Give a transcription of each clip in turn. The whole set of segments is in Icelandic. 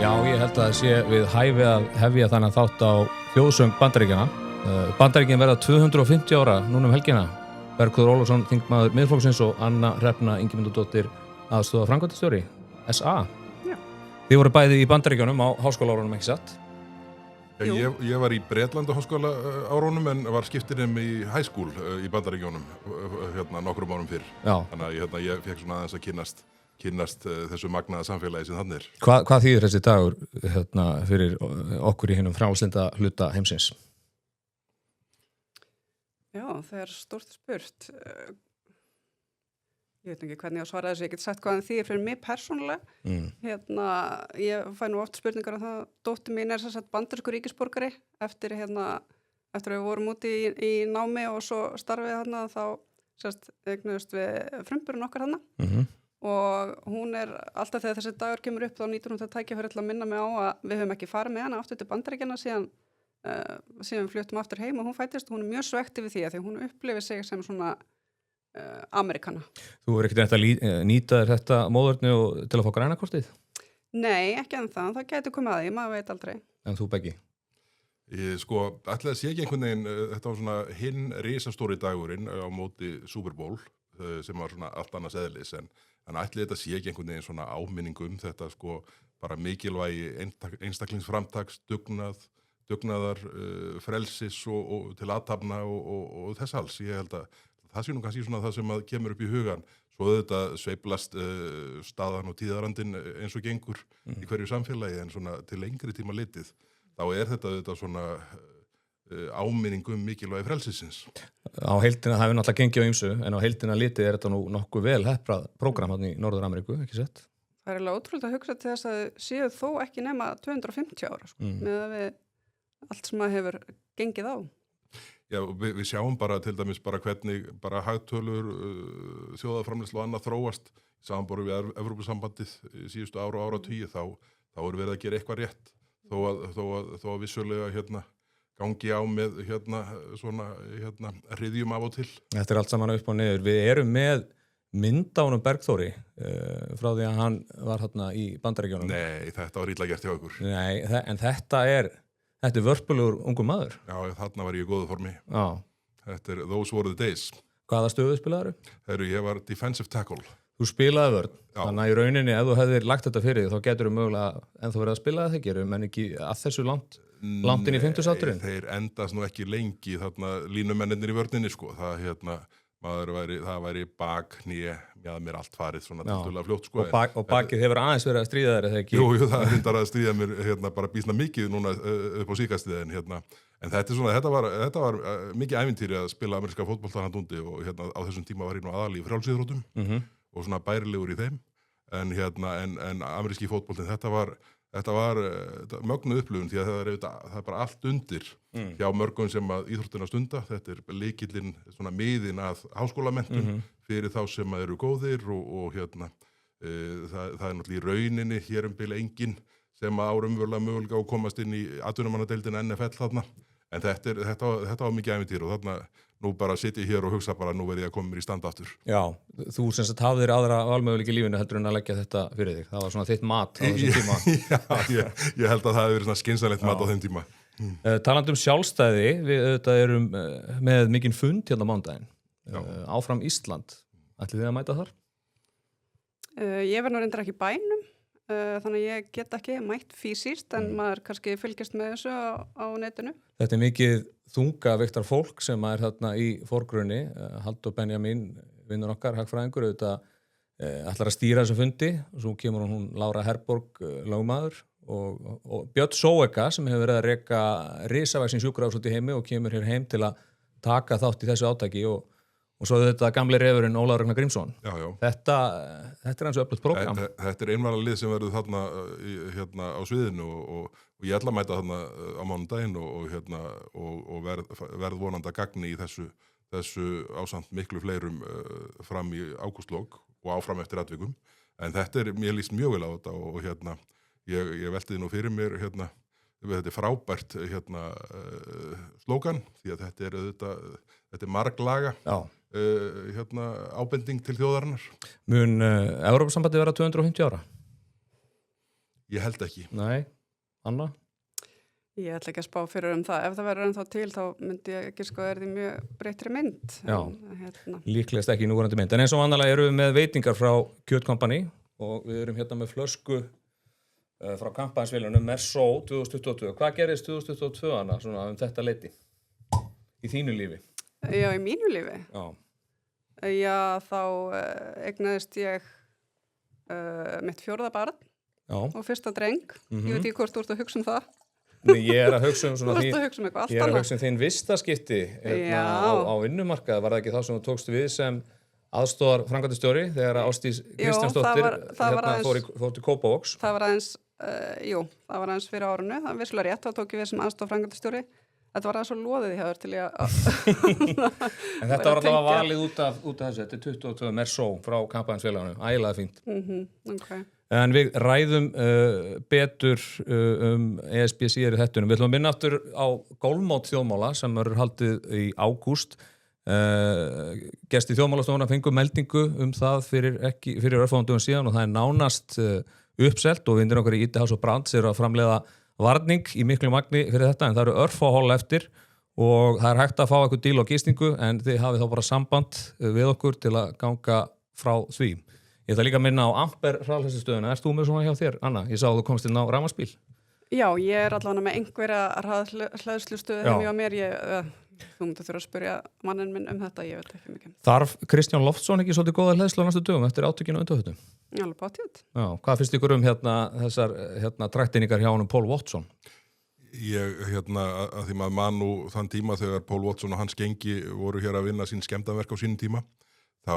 Já, ég held að það sé við hæfi að hefja þannig þátt á þjóðsöng Bandaríkjanna. Bandaríkin verða 250 ára núna helgina. Bergþór Ólafsson, þingmaður Miðflokksins og Anna Hrefna Ingimundardóttir aðstoða framkvæmdastjóri, SA. Já. Þið voru bæði í Bandaríkjunum á háskólaárunum, ekki satt? Ég var í Bretlandi háskólaárunum en var skiptinum í high school í Bandaríkjunum nokkrum árum fyrr. Já. Þannig að ég fekk svona aðeins að kynnast þessu magnaða samfélagi sem þannig er. Hvað þýðir þessi dagur fyrir okkur í hinum frjálslynda hluta heimsins? Já, það er stórt spurt. Ég veit ekki hvernig ég á að svara þessu, ég get sagt hvað þýðir fyrir mig persónulega. Ég fæ nú oft spurningar það, dóttir mín sem sagt bandarískur ríkisborgari eftir að við vorum úti í námi og svo starfið þá eignuðust við frumburinn okkar og hún alltaf þegar þessi dagur kemur upp þá nýtur hún þetta tækifæri til að minna mig á að við höfum ekki farið með hana aftur til Bandaríkjanna síðan fluttum aftur heim og hún fættist og hún mjög svekkt yfir því að því hún upplifir sig sem svona Amerikana. Þú ekkert reynt að nýta þér þetta móðurni til að fá grænakortið? Nei, ekki ennþá, það gæti komið að því, maður veit aldrei. En þú Beggi? Ætli það sé ekki einhvern veginn, þetta var svona hinn risastóri dagurinn á móti Super Bowl sem var svona allt annars eðlis en ætli þetta sé ekki einhvern veginn svona áminningu þetta bara mikilvægi einstaklingsframtaks, dugnaðar, frelsis og til athafna og þess alls. Ég held að það sé nú kannski svona það sem kemur upp í hugan. Svo þetta sveiflast staðan og tíðarandinn eins og gengur í hverju samfélagi en svona til lengri tíma litið. Þá þetta svona áminning mikilvægi frelsisins. Á heildina það hefur náttúrulega gengið á ýmsu en á heildina litið þetta nú nokkuð vel heppað prógram hann í Norður-Ameríku, ekki sett? Það alveg ótrúlega að hugsa til þess að séu þó ekki nema 250 ára með að við allt sem að hefur gengið á. Já, við sjáum bara til dæmis hvernig hagtölur, þjóðarframleiðsla og annað þróast samanborið við Evrópusambandið síðustu ára og áratugi þá er verið að gera eitthvað rétt þó að vissulega gangi á með svona hryðjum af og til. Þetta allt saman upp og niður. Við erum með mynd á honum Bergþóri frá því að hann var í Bandaríkjunum. Nei, þetta var illa gert hjá ykkur. Nei, en þetta er vörpulegur ungur maður. Já, þarna var ég í góðu formi. Já. Þetta those were the days. Hvaða stöðu spilaðir? Ég var defensive tackle. Þú spilaði vörn. Já. Þannig að í rauninni, ef þú hefðir lagt þetta fyrir þá getur þú mögulega ennþá verið að spila það gerum, en ekki að þessu langt inn í 50-sátturinn. Þeir endast nú ekki lengi línumennir í vörninni það væri bak, hné, mér allt farið svona tildulega fljótt Og bakið hefur aðeins verið að stríða þér eða ekki? Jú, það reyndar að stríða mér bara býsna mikið núna upp á síkastiðin en þetta var mikið ævintýri að spila ameríska fótbolta hann úti og á þessum tíma var ég nú aðal í frjálsíþróttum og svona bærilegur í þeim en ameríski fótboltin þetta var mögnuð upplifun því að það er bara allt undir hjá mörgum sem að íþróttina stunda. Þetta er lykillinn svona miðin að háskólamenntun fyrir þá sem eru góðir og það er náttúrulega í rauninni hér bil enginn sem árumvöla mögulega að komast inn í atvinnumannadeildina NFL þarna. En þetta var mikið ævintýri og þarna nú bara sit ég hér og hugsa bara nú verð ég að koma mér í stand aftur. Já, þú sem sagt hafðir aðra valmöguleika í lífinu heldur en að leggja þetta fyrir þig. Það var svona þitt mat á þessum tíma. Já, ég held að það hefði verið svona skynsamlegt mat á þeim tíma. Talandi sjálfstæði, við auðvitað með mikinn fund hérna mánudaginn. Áfram Ísland. Ætlið þið að mæta þar? Ég verð nú reyndar ekki í bænum. Þannig að ég get ekki mætt físíst en maður kannski fylgjast með þessu á netinu. Þetta mikið þungaveiktar fólk sem þarna í forgrunni. Halldór Benjamín, vinnur okkar, hagfræðingur, auðvitað ætlar að stýra þessu fundi og svo kemur hún Lára Herborg, lögmaður og Björn Sóeka sem hefur verið að reka risavaxin sjúkrahús út í heimi og kemur hér heim til að taka þátt í þessu átaki og svo þetta gamli refurinn Ólafur Ragnar Grímsson. Já. Þetta er eins og öflugt prógram. Þetta er einvaralið sem verður þarna á sviðinu og ég ætla að mæta þarna á mánudaginn og verð vonandi að gagni í þessu ásamt miklu fleirum fram í ágústlok og áfram eftir atvikum. En mér líst mjög vel á þetta og ég velti nú fyrir mér þetta er frábært slógan því að þetta er marglaga. Já. Ábending til þjóðarinnar. Mun Evrópusambandið vera 250 ára? Ég held ekki. Nei, Anna? Ég ætla ekki að spá fyrir það. Ef það verður ennþá til, þá myndi ég ekki sko því mjög breyttri mynd. Já, Hérna. líklegast ekki í núverandi mynd. En eins og vannalega erum við með veitingar frá Kjötkompani og við erum hérna með flösku frá kampansvélunum Merceau 2022. Hvað gerist 2022, Anna, svona þetta leyti í þínu lífi? Já, í mínu lífi? Já. Já, þá eignaðist ég mitt 4. barn og fyrsta dreng. Ég veit ekki hvort þú ert að hugsa það. Nei, ég að hugsa svona Þú ert að hugsa eitthvað allt annað. Ég að hugsa þín vistaskipti á vinnumarkað. Var það ekki þá sem þú tókst við sem aðstoðar framkvæmdastjóri þegar Ásdís Kristjánsdóttir fór til Kópavogs? Það var aðeins, það var aðeins fyrir árinu. Það var vissulega rétt, þá tók ég við sem aðstoðar framkvæmdastjóri. Þetta var aðeins svo loðið í höfður til ég En þetta var alltaf valið út af þessu. Þetta 22 Merceau frá kampansfélaginu. Ægilega fínt. Okay. En við ræðum betur ESB síðar í þettunum. Við ætlum að minna aftur á golfmót þjóðmála sem verður haldið í ágúst. Gestir þjóðmálastofuna fengu meldingu það fyrir örfándugum síðan og það er nánast uppselt og vindur okkar í IT House of Brands eru að framleiða varning í miklu magni fyrir þetta en það eru örfáhól eftir og það er hægt að fá eitthvað díl og gistingu en þið hafið þá bara samband við okkur til að ganga frá því. Ég ætla líka að minna á Amper hraðhleðslustöðuna. Erst þú með svona hjá þér, Anna? Ég sá að þú komst inn á rafmagnsbíl. Já, ég er allavega með einhverja hraðhleðslustöðu hjá mér. Þú myndir þurfa að spyrja manninn minn þetta, ég veit ekki mikið. Þarf Kristján Loftsson ekki svolítið góða hleðslu á næstu dögum eftir átökinu og undanhöftum? Já, alveg báttið. Já, hvað finnst ykkur þessar træktinningar hjá honum Paul Watson? Ég, að því maður man nú þann tíma þegar Paul Watson og hans gengi voru hér að vinna sín skemmdarverk á sínum tíma, þá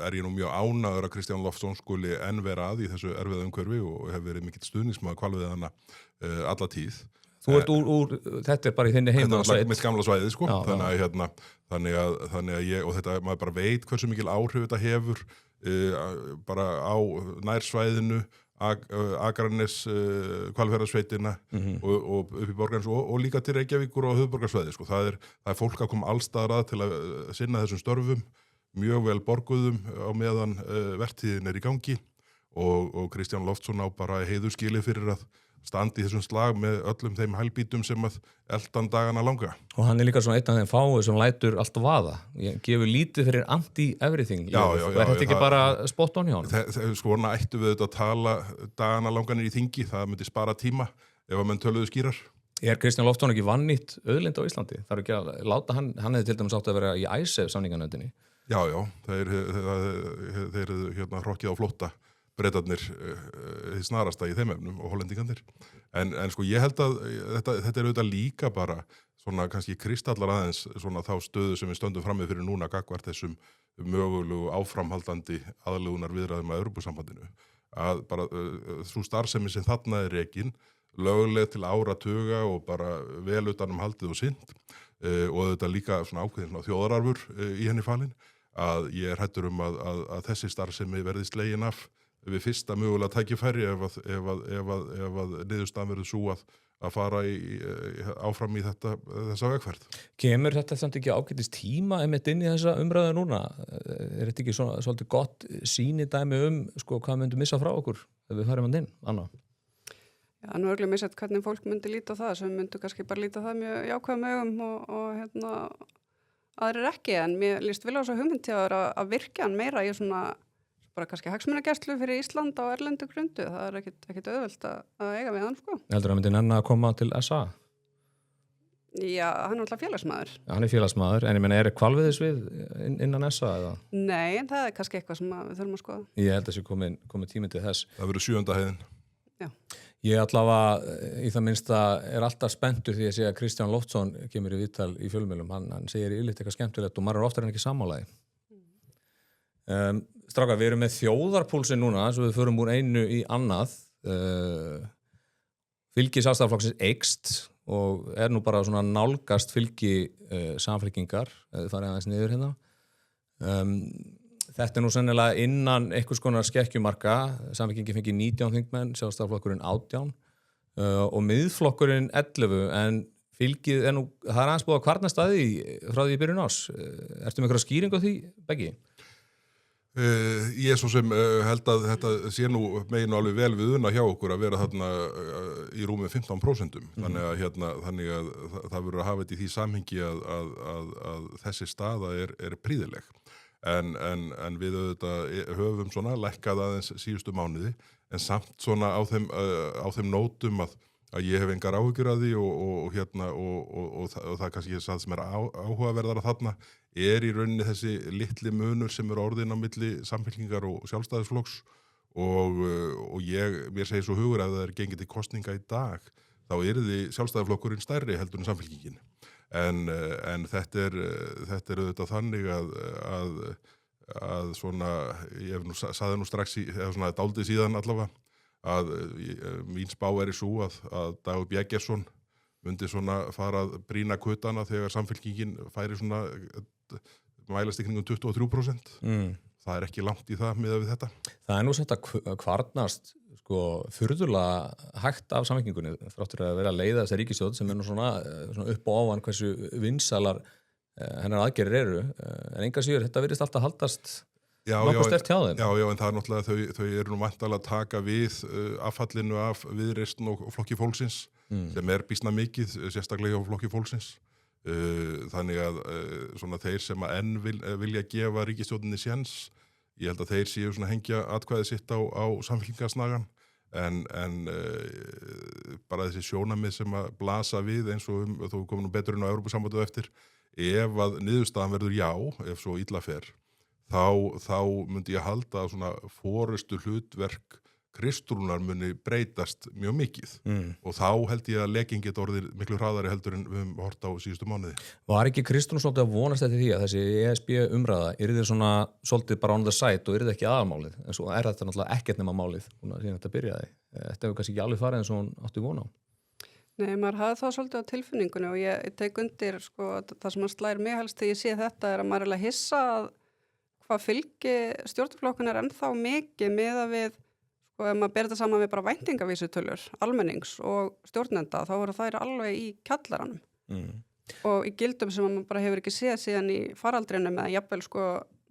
er ég nú mjög ánægður að Kristján Loftsson skuli enn vera að í þessu erfiða umhverfi og hef verið mikill stuðningsmaður hvalveiðanna alla tíð. Þú ert þetta er bara í þinni heima. Þetta er mitt gamla svæði, sko. Þannig að ég, og þetta, maður bara veit hversu mikil áhrif þetta hefur bara á nærsvæðinu, Akranes, Hvalfjarðarsveitina og upp í Borgarnes og líka til Reykjavíkur og höfuðborgarsvæði, sko. Það er fólk að koma allstaðar að til að sinna þessum störfum, mjög vel borguðum á meðan vertíðin er í gangi og Kristján Loftsson á bara heiðurskilið fyrir að standi í þessum slag með öllum þeim hælbítum sem að eldan dagana langa. Og hann er líka svona einn af þeim fáu sem lætur allt vaða. Ég gefur lítið fyrir anti-everything. Já. Er þetta ekki bara spot on hjá hann? Svona ættu við þetta að tala dagana langanir í þingi. Það myndi spara tíma ef að menn töluðu skýrar. Er Kristján Loftsson ekki vannýtt auðlind á Íslandi? Það er ekki að láta hann hefði til dæmis átt að vera í ISEF samninganöndinni. Já, þeir hrokkið á flótta Bretarnir snarasta í þeim efnum og hollendingarnir. En sko ég held að þetta er auðvitað líka bara svona kannski kristallar aðeins svona þá stöðu sem við stöndum frammi fyrir núna gagnvart þessum mögulegu áframhaldandi aðlögunar viðræðum að Evrópusambandinu. Að bara sú starfsemi sem þarna er rekin, lögleg til áratuga og bara vel utanum haldið og synd og auðvitað líka svona ákveðin svona þjóðararfur í henni falin að ég er hættur að þessi starfsemi verði slegin af við fyrsta mögulega tækifæri ef að niðurstaðan verður svo að fara áfram í þessa vegferð. Kemur þetta samt ekki ágætist tíma einmitt inn í þessa umræðu núna? Er þetta ekki svolítið gott sýnidæmi sko, hvað myndi missa frá okkur ef við færum hann inn, Anna? Já, nú örgulega missað hvernig fólk myndi líta það sem myndi kannski bara líta það mjög jákvæðum augum og aðrir ekki, en mér líst vel á þess að hugmyndi að virkja hann meira í svona bara kannski hagsmunagæslu fyrir Ísland á erlendu grundu. Það er ekkit auðvelt að eiga við hann, sko. Heldur að myndi nenna að koma til SA? Já, hann er alltaf félagsmaður. Já, hann er félagsmaður, en ég meina, er hvalveiðisvið innan SA eða? Nei, en það er kannski eitthvað sem við þurfum að skoða. Ég held að þessi komið tími til þess. Það verður 7. heiðin. Já. Ég allavega, í það minnsta, er alltaf spenntur því að segja að Kristján Loftsson kemur í viðtal í fjölmiðlum. Hann segir yfirleitt eitthvað skemmtilegt og maður er oftar en ekki sammálaði. Strákar, við erum með þjóðarpúlsin núna, svo við förum úr einu í annað. Fylgi Sjálfstæðisflokksins eykst og er nú bara svona nálgast fylgi samfylkingar, þið farið aðeins niður hérna. Þetta er nú sennilega innan einhvers konar skekkjumarka, samfylkingi fengi 19 þingmenn, Sjálfstæðisflokkurinn 18 og miðflokkurinn 11, en fylgið er nú, það er aðeins búið að kvarna staði frá því í byrjun ás. Ertu með einhverja skýringu á því, Beggi? Ég svo sem held að þetta sé nú meginu alveg vel við unna hjá okkur að vera þarna í rúmið 15%. Þannig að það verður að hafa þetta í því samhengi að þessi staða er prýðileg. En við auðvitað höfum svona lækkað aðeins síðustu mánuði, en samt svona á þeim nótum að ég hef engar áhyggjur að því og það kannski það sem áhugaverðara þarna í rauninni þessi litli munur sem orðinn á milli Samfylkingar og Sjálfstæðisflokks og mér segir svo hugur að það gengið til kosninga í dag, þá yrði Sjálfstæðisflokkurinn stærri heldur en Samfylkingin. En þetta er auðvitað þannig að svona, ég sagði nú strax eða svona dálítið síðan allavega, að mín spá svo að Dagur B. Eggertsson myndi svona fara að brýna kuttana þegar Samfylkingin færi svona mælast í kringum 23%. Það er ekki langt í það miðað við þetta. Það nú sett að kvarnast furðulega hægt af Samfylkingunni þráttur að vera að leiða þessa ríkisstjórn sem nú svona upp og ofan hversu vinsalar hennar aðgerðir eru, en enga síður þetta virðist alltaf haldast nokkuð sterkt hjá þeim. Já, en það er náttúrulega þau eru nú væntanlega að taka við affallinu af Viðreisn og Flokki fólksins sem býsna mikið, sérstaklega á Flokki fólksins. Þannig að svona þeir sem að enn vilja gefa ríkisstjórninni séns, ég held að þeir séu svona hengja atkvæðið sitt á Samfylkingarsnagan, en bara þessi sjónamið sem að blasa við eins og þó komum nú betur inn á Evrópusambandið eftir, ef að niðurstaðan verður já, ef svo illa fer, þá myndi ég halda að svona forystu hlutverk Kristrúnar muni breytast mjög mikið og þá held ég að legging geti orðið miklu hraðari heldur en við höfum hort á síðustu mánuði. Var ekki Kristrún svolítið að vonast eftir því að þessi ESB umræða yrði svona svolítið bara on the side og yrði ekki aðalmálið, en svo þetta náttúrulega ekkert nema málið síðan þetta byrjaði. Þetta hefur kannski ekki alveg farið eins og hún átti von á. Nei, maður hafði það svolítið á tilfinningunni og ég tek undir það sem slæðir mig helst þegar ég sé þetta að maður er hissa að hvað fylgi stjórnarflokkun ennþá mikið miða við ef maður ber þetta saman við bara væntingavísitölur almennings og stjórnenda þá eru þær alveg í kjallaranum og í gildum sem maður bara hefur ekki séð síðan í faraldrinum eða jafnvel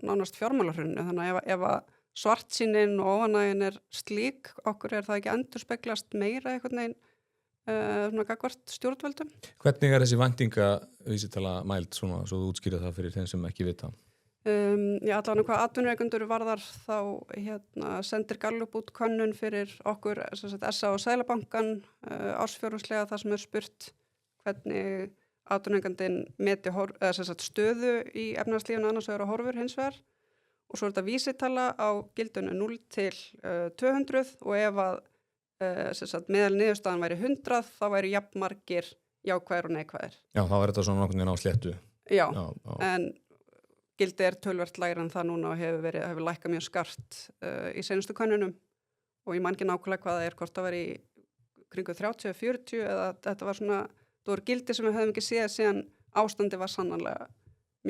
nánast fjármálahruninu, þannig að ef að svartsýnin og ofanægin slík, okkur það ekki endurspeglast meira einhvern veginn svona gagvart stjórnvöldum. Hvernig þessi væntingavísitala mæld svona, svo þú útskýrið það fyrir þeim sem ekki vita? Allavega hvað atvinnureikendur varðar þá sendir Gallup út könnun fyrir okkur SA og Seðlabankann ársfjórðungslega það sem spurt hvernig atvinnureikandinn meti stöðu í efnahagslífinu annars vegar og horfur hins vegar og svo þetta vísitala á gildinu 0 til 200 og ef að meðal niðurstaðan væri 100 þá væri jafnmargir jákvæðir og neikvæðir. Já, þá þetta svona nokkurn veginn á sléttu. Já. En gildi tölvert lægra en það núna og hefur lækkað mjög skart í seinustu könnunum og ég man ekki nákvæmlega hvað það hvort það var í kringu 30-40 eða þetta var svona, það voru gildi sem við höfum ekki séð síðan ástandi var sannanlega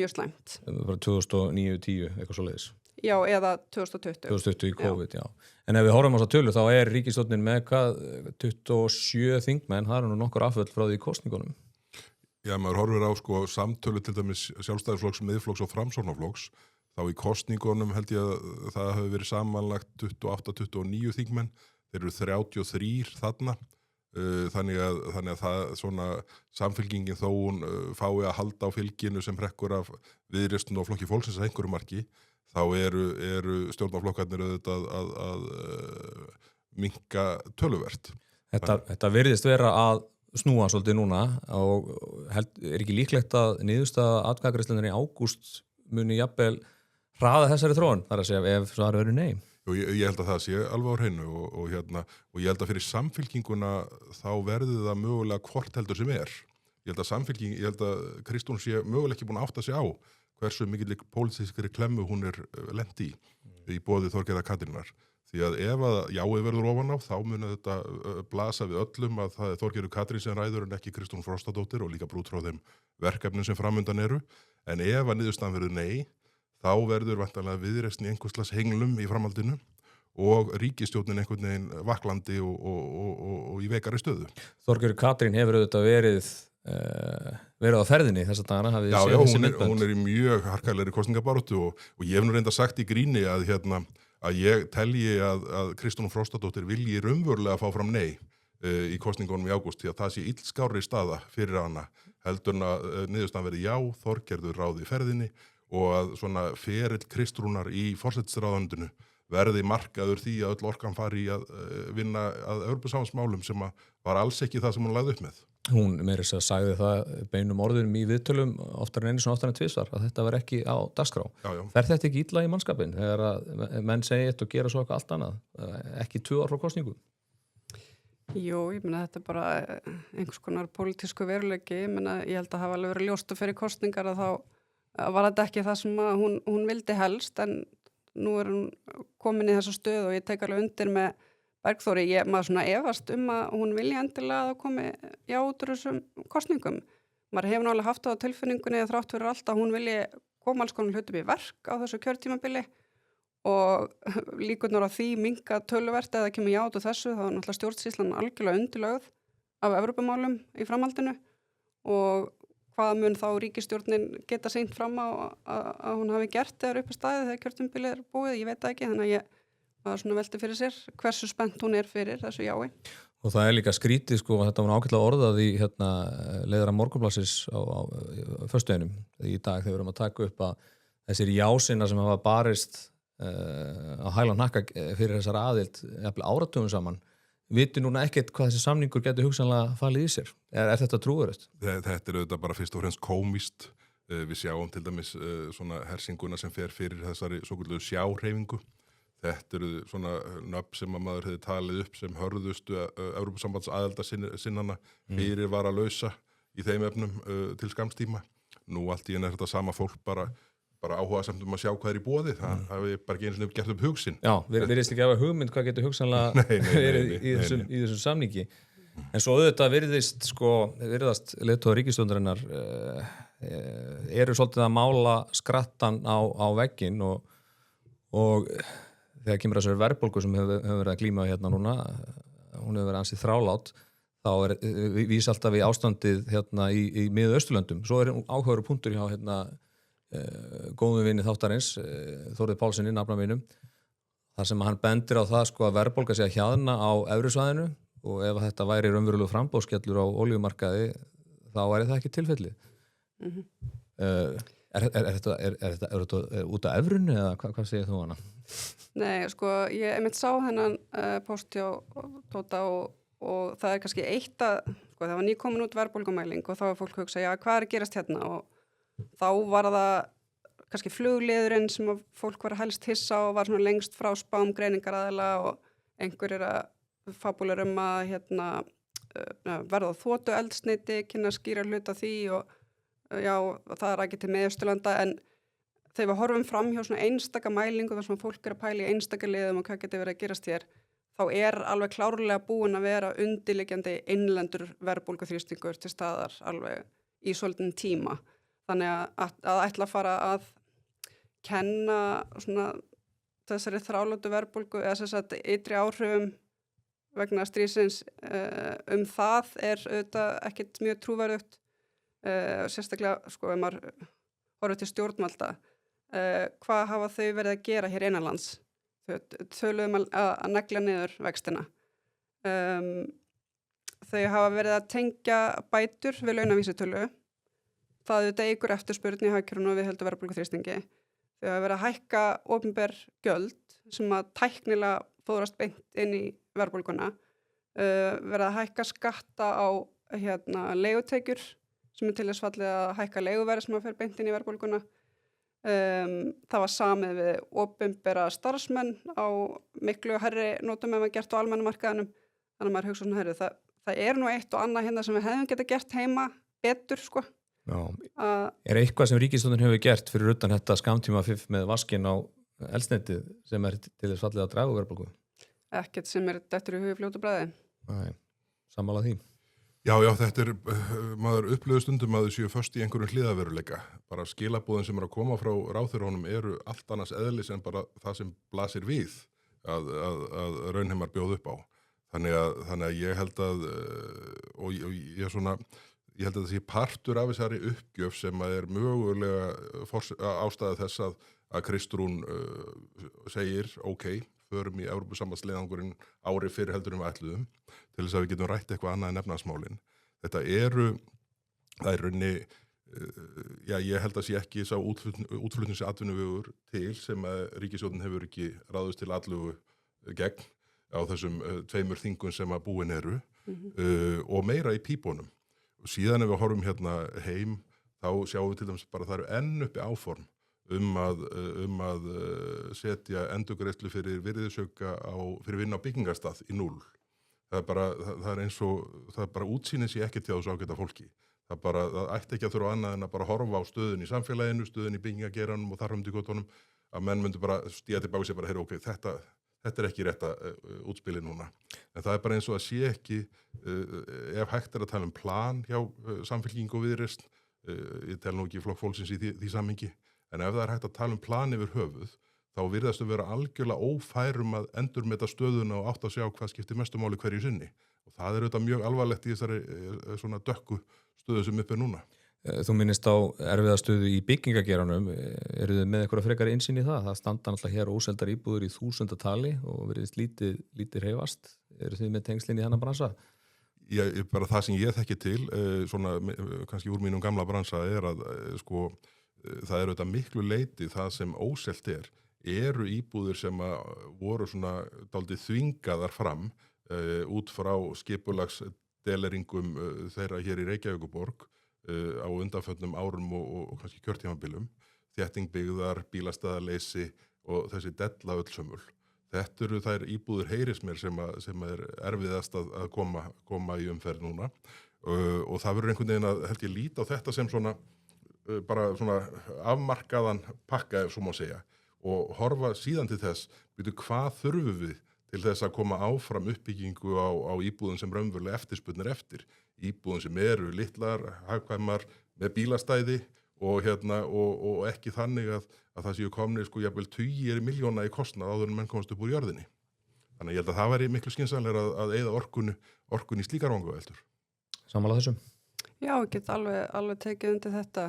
mjög slæmt. Það var 2009-10 eitthvað svoleiðis. Já, eða 2020. 2020 í COVID, já. En ef við horfum á þessa tölu þá ríkisstjórnin með 27 þingmenn, það nú nokkur afföll frá því í kosningunum. Já, maður horfir á samtölu til dæmis Sjálfstæðisflokks, Miðflokks og Framsóknarflokks, þá í kosningunum held ég að það hafi verið samanlagt 28-29 þingmenn, þeir eru 33 þarna, þannig að það svona samfylkingin þó hún fái að halda á fylginu sem hrekkur af Viðreisn og Flokki fólksins að einhverju marki, þá eru stjórnarflokkarnir auðvitað að minnka töluvert. Þetta virðist vera að snúa svolítið núna og ekki líklegt að niðurstaða atkvæðagreiðslunnar í ágúst muni jafnvel hraða þessari þróun, þar að segja ef svarið verður nei. Ég held að það sé alveg á hreinu og ég held að fyrir samfylkinguna þá verður það mögulega hvort heldur sem Ég held að Kristrún sé mögulega ekki búin að átta sig á hversu mikill pólitískri klemmu hún lent í boði Þorgerðar Katrínar. Því að ef að jáið verður ofan á, þá muni þetta blasa við öllum að það Þorgerður Katrín sem ræður en ekki Kristrún Frostadóttir og líka brút frá þeim verkefnum sem framundan eru. En ef að niðurstaðan verður nei, þá verður væntanlega Viðreisn í einhvers slags henglum í framhaldinu og ríkisstjórnin einhvern veginn vaklandi og í veikari stöðu. Þorgerður Katrín hefur auðvitað verið verið á ferðinni þessa dagana, hafið Já, séð já, þessi myndbönd? hún er í mjög harkalegri kosningabaráttu og ég hef nú reynda sagt í gríni að ég telji að Kristrún Frostadóttir vilji raunverulega fá fram nei í kosningunum í ágúst því að það sé illskárri staða fyrir hana heldur að niðurstaðan verði já, Þorgerður ráði í ferðinni og að svona ferill Kristrúnar í forsætisráðuneytinu verði markaður því að öll orkan fari í að vinna að Evrópusambandsmálum sem var alls ekki það sem hún lagði upp með. Hún meira þess að sagði það beinum orðunum í viðtölum oftar en einu svona oftar en tvisvar að þetta var ekki á dagskrá. Já. Fer þetta ekki illa í mannskapin þegar að menn segja eitt og gera svo eitthvað allt annað? Ekki 2 ár frá kosningu? Jú, ég meina þetta er bara einhvers konar pólitísku veruleiki. Ég held að hafa alveg verið ljóst fyrir kosningar að þá var þetta ekki það sem að hún vildi helst en nú er hún komin í þessa stöð og ég tek alveg undir með Bergþóri, maður svona efast að hún vilja endilega að komi já út úr þessum kosningum. Maður hefur náttúrulega haft á tilfinningunni að þrátt fyrir allt að hún vilji koma alls konar hlutum í verk á þessu kjörtímabili og líkurnar á því minnka töluvert eða kemur já út úr þessu, þá er náttúrulega stjórnsýslan algjörlega undirlögð af Evrópumálum í framhaldinu og hvað mun þá ríkisstjórnin geta sýnt fram á að hún hafi gert þegar uppi staðið þegar kjörtímabilið er búið, ég veit það ekki, þannig að maður svona velti fyrir sér hversu spennt hún er fyrir þessu jái. Og það er líka skrítið sko, þetta var ágætlega orðað í leiðara Morgunblaðsins á föstudeginum í dag þegar við erum að taka upp að þessir jásinnar sem hafa barist á hæl og hnakka fyrir þessar aðild áratugum saman, viti núna ekkert hvað þessi samningur getur hugsanlega falið í sér. Er þetta trúverðust? Þetta er auðvitað bara fyrst og fremst komist. Við sjáum til dæmis svona hersinguna sem fer fyrir þessari svokölluðu sjárhreyfingu. Þetta eru svona nöfn sem að maður hefði talið upp sem hörðustu Evrópusambands aðelda sinnana fyrir var að lausa í þeim efnum til skamstíma. Nú allt í einu er þetta sama fólk bara áhuga samt að sjá hvað er í boði. Það hafi bara ekki einu sinni gert upp hugsin. Já, virðist ekki hafa hugmynd hvað getur hugsanlega verið í þessum samningi. En svo auðvitað virðast leiðtogar ríkisstjórnarinnar eru svolítið að mála skrattan á vegginn og þegar kemur þessari verðbólgu sem hefur verið að glíma hérna núna, hún hefur verið ansið þrálát, þá vísa alltaf í ástandið hérna í Mið-Austurlöndum. Svo er áhugaður punktur hjá góðum vini þáttarins, Þórður Pálssyni, nafna mínum, þar sem hann bendir á það að verðbólga sé að hjaðna á evrusvæðinu og ef þetta væri raunverulegu framboðsskellur á olíumarkaði, þá væri það ekki tilfellið. Er þetta út af evrunni eða hvað segir þú hana? Nei, ég einmitt sá hennan post hjá Tóta og það er kannski eitt að, það var nýkomin út verðbólgumæling og þá var fólk hugsa, já, hvað er að gerast hérna? Og þá var það kannski flugliðurinn sem fólk var helst hissa og var svona lengst frá spám greiningaraðila og einhver að fabúlar að verða þotu eldsneyti, kynna skýra hluta því og já, það er ekki til Mið-Austurlanda en þegar við horfum fram hjá svona einstaka mælingu þar sem fólk er að pæla í einstaka liðum og hvað getur verið að gerast hér, þá er alveg klárlega búin að vera undirliggjandi innlendur verðbólguþrýstingur til staðar alveg í svolítinn tíma. Þannig að ætla að fara að kenna svona þessari þrálátu verðbólgu eða þess að ytri áhrifum vegna stríðsins það er auðvitað ekkert mjög trúverðugt. Sérstaklega, ef maður horfir til stjórnvalda, hvað hafa þau verið að gera hér innanlands? Þau að negla niður vextina. Þau hafa verið að tengja bætur við launavísitölu. Það auðvitað eykur eftirspurn í hagkerfinu og við höldum verðbólguþrýstingi. Þau hafa verið að hækka opinber gjöld sem að tæknilega fóðrast beint inn í verðbólguna. Verið að hækka skatta á leigutekjur sem til þess fallið að hækka leiguverð sem að fer beint inn í verðbólguna. Það var samið við opinbera starfsmenn á miklu hærri nótum en maður gert á almennamarkaðinum. Þannig að maður hugsa svona, það er nú eitt og annað hérna sem við hefum getað gert heima betur, Já, er eitthvað sem ríkisstjórnin hefur gert fyrir utan þetta skamtíma fiff með vaskinn á eldsneytið sem er til þess fallið að draga úr verðbólgu? Ekkert sem er dettur í hugi fljótu bragði. Nei, sammála því. Já, þetta er, maður upplöðu stundum að þau séu föst í einhverjum hliðaveruleika. Bara skilabúðin sem er að koma frá ráðherrunum eru allt annars eðlis en bara það sem blasir við að Raunheimar bjóð upp á. Þannig að ég held að, og ég svona, ég held að það sé partur af þessari uppgjöf sem að mögulega ástæða þess að Kristrún segir, ok, förum í Evrópusambandsleiðangurinn ári fyrir heldur við ætluðum, til þess að við getum rætt eitthvað annað en efnahagsmálin. Það er raunni, ég held að sé ekki sá útflutningsatvinnuvegur til sem að ríkisstjórnin hefur ekki ráðist til allugu gegn á þessum 2 þingum sem að búin eru og meira í pípunum. Og síðan ef við horfum hérna heim, þá sjáum við til dæmis bara að það eru enn uppi áform að setja endurgreiðslu fyrir virðisauka fyrir vinnu á byggingarstað í 0. Það er eins og, það er bara útsýnið sé ekki til þessu ágæta fólki. Það ætti ekki að þurfa annað en að bara horfa á stöðun í samfélaginu, stöðun í byggingageranum og þar fram til göttunum, að menn myndi bara stíga tilbaka og segja bara, ok, þetta er ekki rétta útspili núna. En það er bara eins og að sé ekki, ef hægt að tala plan hjá Samfylkingu og Viðreisn, ég tel nú ekki Flokk fólksins í því samhengi, en ef það er hægt að tala plan yfir höfuð, þá virðast að vera algjörlega ófærum að endurmeta stöðuna og átt að sjá hvað skiptir mestu máli hverju sinni. Og það er auðvitað mjög alvarlegt í þessari svona dökku stöðu sem upp núna. Þú minnist á erfiða stöðu í byggingageranum. Eru þið með eitthvað frekari innsýn í það? Það standa náttúrulega hér óseldar íbúður í 1000-tali og verðist lítið hreyfast. Eru þið með tengslinn í þennan bransa? Bara það sem ég þekki til, svona kannski úr mínum gamla bransa, er að það er auðvitað miklu leyti það sem óselt eru íbúðir sem voru svona dálítið þvingaðar fram út frá skipulagsdeleringum þeirra hér í Reykjavíkurborg á undanförnum árum og kannski kjörtímabilum, þétting byggðar, bílastæðaleysi og þessi dellaöllsömmul. Þetta eru þær íbúðir heyris mér sem er erfiðast að koma í umferð núna og það verður einhvern veginn að held ég líta á þetta sem svona bara svona afmarkaðan pakka ef svo má segja og horfa síðan til þess, hvað þurfum við til þess að koma áfram uppbyggingu á íbúðum sem raunverulega eftirspurnir eftir. Íbúðum sem eru litlar, hagkvæmar, með bílastæði og ekki þannig að það séu komnir jafnvel tugir milljóna í kostnað áður en menn komast upp úr jörðinni. Þannig ég held að það væri miklu skynsamlegra að eyða orkun í slíkar vangaveltur. Sammála þessu? Já, ég get alveg tekið undir þetta.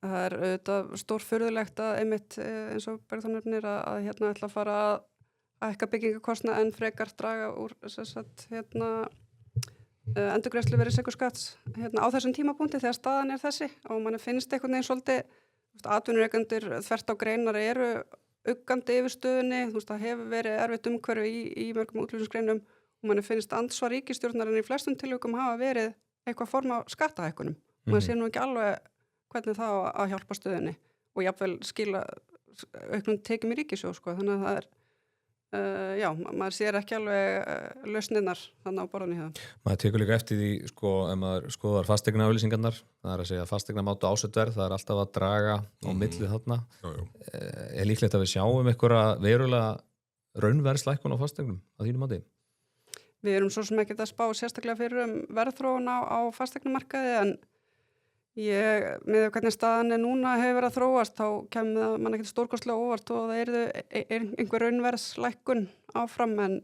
Það er auðvitað stórfurðulegt að einmitt eins og Bergþór nefnir að ætla að fara að hækka byggingakostnað en frekar draga úr endurgreiðslu virðisaukaskatts á þessum tímapunkti þegar staðan er þessi og manni finnst einhvern veginn svolítið atvinnurekendur þvert á greinar eru uggandi yfir stöðunni, það hefur verið erfitt umhverfi í mörgum útflutningsgreinum og manni finnst ansvar ríkisstjórnarinn í flestum tilvikum hafa verið eitthvað form af skattahækkunum. Maður sér nú ekki alveg hvernig það að hjálpa stöðunni og jafnvel skila auknum tekjum í ríkissjóð, þannig að það er maður sér ekki alveg lausnirnar þannig á borðinu hjá. Maður tekur líka eftir því, ef maður skoðar fasteignaauglýsingarnar, það er að segja fasteignamátu ásetverð, það er alltaf að draga á milli þarna. Er líklegt að við sjáum einhverja verulega raunverðslækkun á fasteignum að þínu mati? Við erum svo sem ekkert að spá sérstaklega fyrir verðþróun á fasteignamarkaði en með hvernig staðan núna hefur verið að þróast þá kemur mann ekkert stórkostlega óvart og það er einhver raunverðslækkun áfram en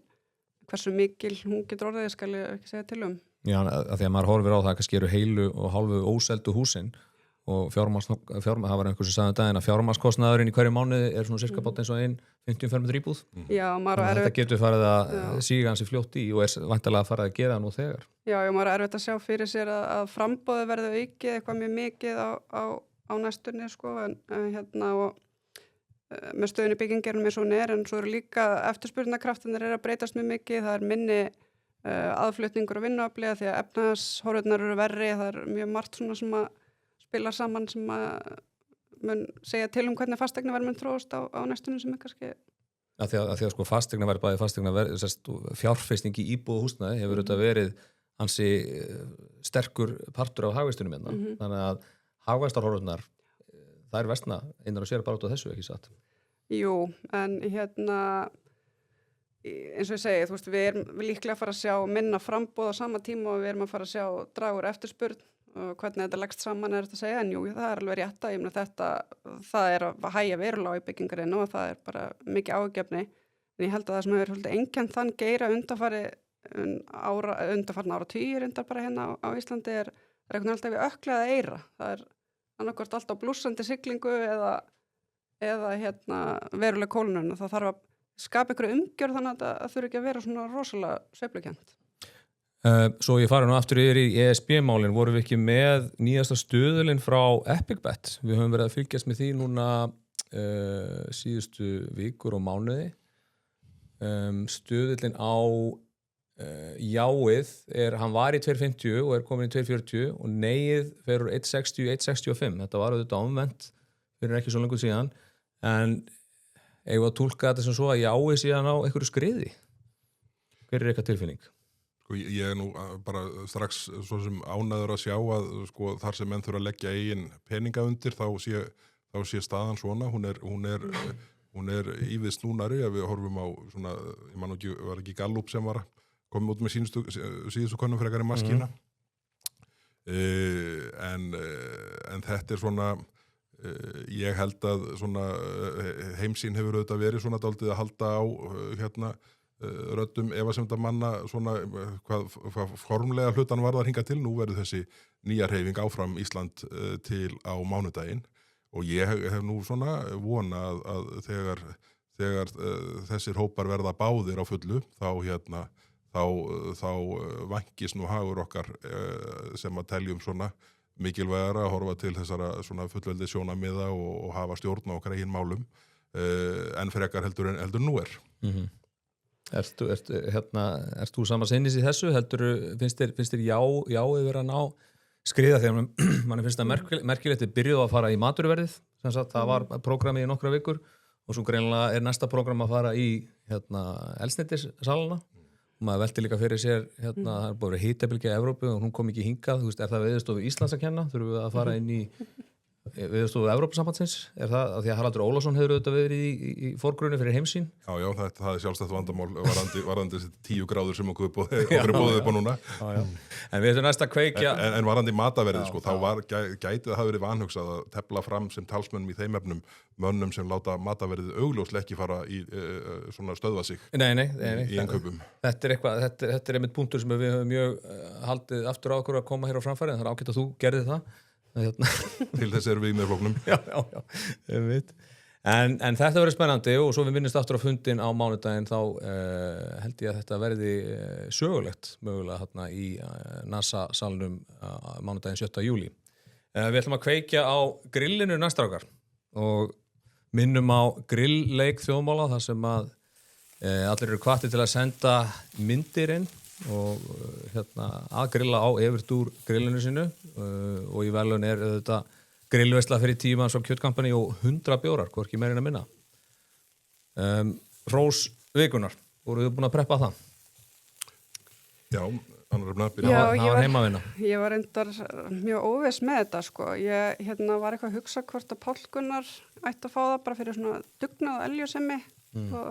hversu mikil hún getur orðið skal ég ekki segja til um. Já, að því að maður horfir á það kannski eru heilu og hálfu óseldu húsin og það var einhvers sem sagði daginn að fjármagnskostnaðurinn í hverju mánuði er svona cirka bát eins og 50 fermetra íbúð. Já, þetta getur farið að síga hansi fljótt í og er væntanlega að fara að gera nú þegar. Já, maður er erfitt að sjá fyrir sér að framboði verði aukið eitthvað mjög mikið á næstunni og með stöðunni byggingarum eins og hún en svo eru líka eftirspurnarkraftinir að breytast mjög mikið, það er minni aðflutningur og vinnuafli því að efnahagshorfurnar eru verri, það er mjög margt svona sem að spila saman sem að mun segja til hvernig fasteignaverð mun þróast á næstunni sem er kannski að því að fasteignaverð, bæði fasteignaverð fjárfesting í íbúð húsnæði hefur auðvitað verið ansi sterkur partur af hagvextunum hérna. Þannig að hagvextarhorfurnar það er versna einar og sér bara út á þessu ekki satt. Jú, en eins og ég segi, við erum líklega að fara að sjá minna framboð á sama tíma og við erum að fara að sjá dragur eftirspurn og hvernig þetta leggst saman þetta að segja en jú, það er alveg rétt að það er að hægja verulega í byggingarinn og það er bara mikið ágefni en ég held að það sem hefur einkennt þann geira undanfari undanfarna áratugir reyndar bara hérna á Íslandi er einhvern alltaf við ökla eða eyra. Það er annarkvort alltaf blússandi siglingu eða hérna veruleg kólnun og það þarf að skapa einhverju umgjörð þannig að það þurfi ekki að vera svona rosalega sveiflukennt. Svo ég fari nú aftur yfir í ESB-málin, vorum við ekki með nýjasta stöðulinn frá EpicBet? Við höfum verið að fylgjast með því núna síðustu vikur og mánuði. Stöðullinn á jáið hann var í 2.50 og er komin í 2.40 og neyið fer úr 1.60 í 1.65. Þetta var auðvitað omvendt fyrir ekki svo lengur síðan, en eigum að túlka þetta sem svo að jáið síðan á einhverju skriði. Hver er eitthvað tilfinning? Ég er nú bara strax svo sem ánæður að sjá að sko, þar sem menn þurfa að leggja eigin peninga undir þá sé staðan svona, hún er ívið snúnari ef við horfum á svona, ég man ekki, var ekki Gallup sem var komið út með síðustu könnum frekar í maskína en þetta er svona ég held að svona heimsýn hefur auðvitað verið svona dálítið að halda á hérna röddum efasemda manna svona hvað formlega hlutan varðar hingað til. Nú verður þessi nýja hreyfing áfram Ísland til á mánudaginn og ég hef nú svona vona að þegar þessir hópar verða báðir á fullu þá vænkist nú hagur okkar sem að teljum svona mikilvægara að horfa til þessara svona fullveldi sjónarmiða og hafa stjórn á okkar eigin málum en frekar heldur nú er. Ert þú sama sinnis í þessu? Finnst þér jáið vera að ná skriða þegar mann finnst það merkilegt byrjuð að fara í maturverðið, sem sagt það var prógramið í nokkra vikur og svo greinilega er næsta prógram að fara í eldsneytissalana og maður velti líka fyrir sér það er búið að hitabylgja í Evrópu og hún kom ekki hingað, þú veist, er það Veðurstofu Íslands að kenna? Þurfum við að fara inn í Veðurstofu Evrópusambandsins? Er það að því að Haraldur Ólafsson hefur auðvitað verið í forgrunni fyrir heimsýn? Já, það er sjálfstætt vandamál varðandi 10 gráður sem okkur er bóðið upp á núna. Já. En við ætlum næst að kveikja. En varðandi mataverðið, sko, þá gæti það hafa verið vanhugsað að tefla fram sem talsmönnum í þeim efnum mönnum sem láta mataverðið augljóslega ekki fara í svona stöðva sig í innkaupum. Þetta er einmitt punktur sem við höfum mjög haldið aftur á okkur að koma hér á framfæri, en það er ágætt að þú gerðir það. Til þess erum við með flóknum. Já, en þetta verður spennandi og svo við minnumst aftur á fundin á mánudaginn þá held ég að þetta verði sögulegt mögulega hérna í NASA-salnum mánudaginn 7. júlí. Við ætlum að kveikja á grillinu næstrákar og minnum á grillleik þjóðmála þar sem að allir eru hvattir til að senda myndir inn og að grilla á Evertúr grillinu sinu og í velun er þetta grillveisla fyrir 10 manns á kjötkampani og 100 bjórar, hvorki meirinn að minna. Rós vikunar, voruð þið búin að preppa það? Já, annar að byrja. Það var heimavinna. Ég var reyndar mjög óviss með þetta, sko. Ég var eitthvað að hugsa hvort að Páll Gunnar ætti að fá það bara fyrir svona dugnað og eljusemi og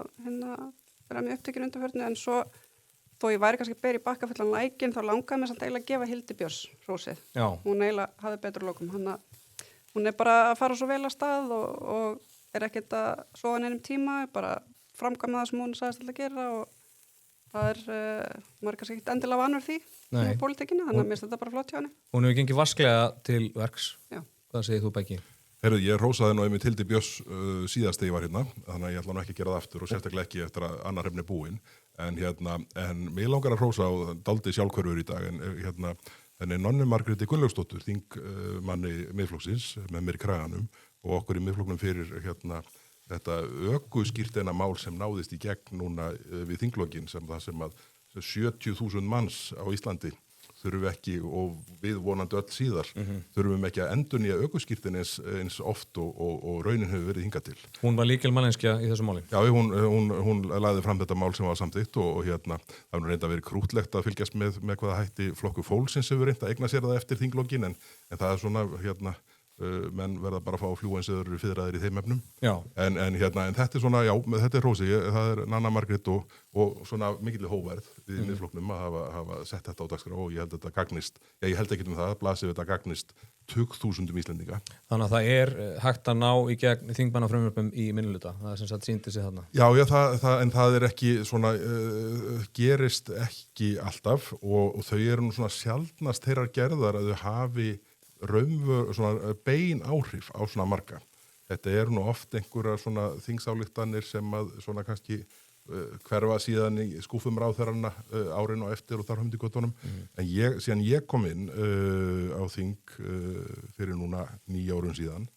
vera mjög upptekinn undanförnu, en svo þó ég væri kannski beri bakka fullan lækin þá langaði mér samt eiginlega að gefa Hildi Björns hrósið. Já. Hún eiginlega hafði betur lokum. Hún er bara að fara svo vel að stað og er ekkert að sofa neinum tíma, bara framkvæma það sem hún sagðist til að gera og það er, maður er kannski ekkert endilega vanur því í pólitíkinni, þannig að mér finnst þetta bara flott hjá henni. Hún hefur gengið vasklega til verks. Já. Hvað segir þú, Beggi? Herðu, ég hrósaði nú einmitt Hildi Björns síðast þegar ég var hérna, þannig að ég ætla nú ekki að gera það aftur og sérstaklega ekki eftir að annar hrefni búinn. En mér langar að hrósa á dálítið sjálfhverfur í dag en henni Nonnu Margréti Gunnlaugsdóttur, þingmanni Miðflokksins með mér í kraganum og okkur í Miðflokknum fyrir þetta ökuskírteina mál sem náðist í gegn núna við þinglokkin sem það sem að 70.000 manns á Íslandi þurfum ekki, og við vonandi öll síðar, þurfum ekki að endurnýja ökuskírtein eins oft og raunin hefur verið hingað til. Hún var lykilmanneskja í þessu máli? Já, hún lagði fram þetta mál sem var samþykkt og það var reynda verið krútlegt að fylgjast með hvaða hætti flokkur fólksins hefur reynd að eigna sér það eftir þinglokkin en það er svona, menn verða bara að fá að fljúga eins eða fyrraðir í þeim efnum. Já. En þetta svona, já, þetta hrósi, það Nanna Margrét og svona mikilvæg hóverð í miðflokknum að hafa sett þetta á dagskrá og ég held að þetta gagnist, ég held ekki það, blasið þetta gagnist 20.000 Íslendinga. Þannig að það er hægt að ná í gegn þingmannafrumvörpum í minnihluta. Það er sem sagt sýndi sig þarna. Já, en það er ekki svona, gerist ekki alltaf og þau eru nú svona sjaldnast þeirrar gerðar að þau hafi svona bein áhrif á svona marga. Þetta eru nú oft einhverjar svona þingsályktanir sem að svona kannski hverfa síðan í skúfum ráðherranna árin og eftir og þar höfndi göttunum. En síðan ég kom inn á þing fyrir núna 9 árum síðan,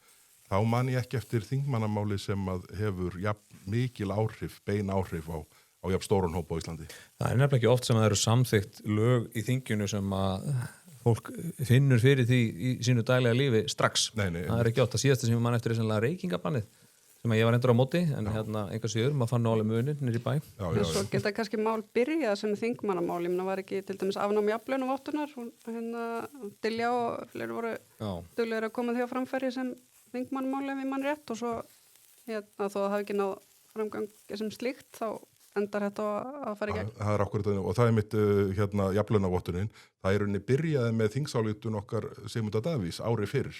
þá man ég ekki eftir þingmannamáli sem að hefur mikil áhrif, bein áhrif á jafn stóran hóp á Íslandi. Það er nefnilega ekki oft sem að það eru samþykkt lög í þinginu sem að fólk finnur fyrir því í sínu daglega lífi strax. Nei. Það er ekki oft að síðasta sem ég man eftir er reykingabannið sem að ég var endur á móti, en einhver síður, maður fann alveg munin niður í bæ. En svo geta kannski mál byrjað sem þingmannamál, ég meina var ekki til dæmis afnám jafnlaunavottunar, Diljá og fleiri voru duglegir að koma því á framfæri sem þingmannamáli ef ég mann rétt og svo þó að það hafi ekki náð framgang sem slíkt, þá endar þetta að fara í gegn. Það er akkurat og það er mitt jafnlaunavottunin, það er unni byrjaði með þingsályktun okkar Sigmundar Davíðs ári fyrir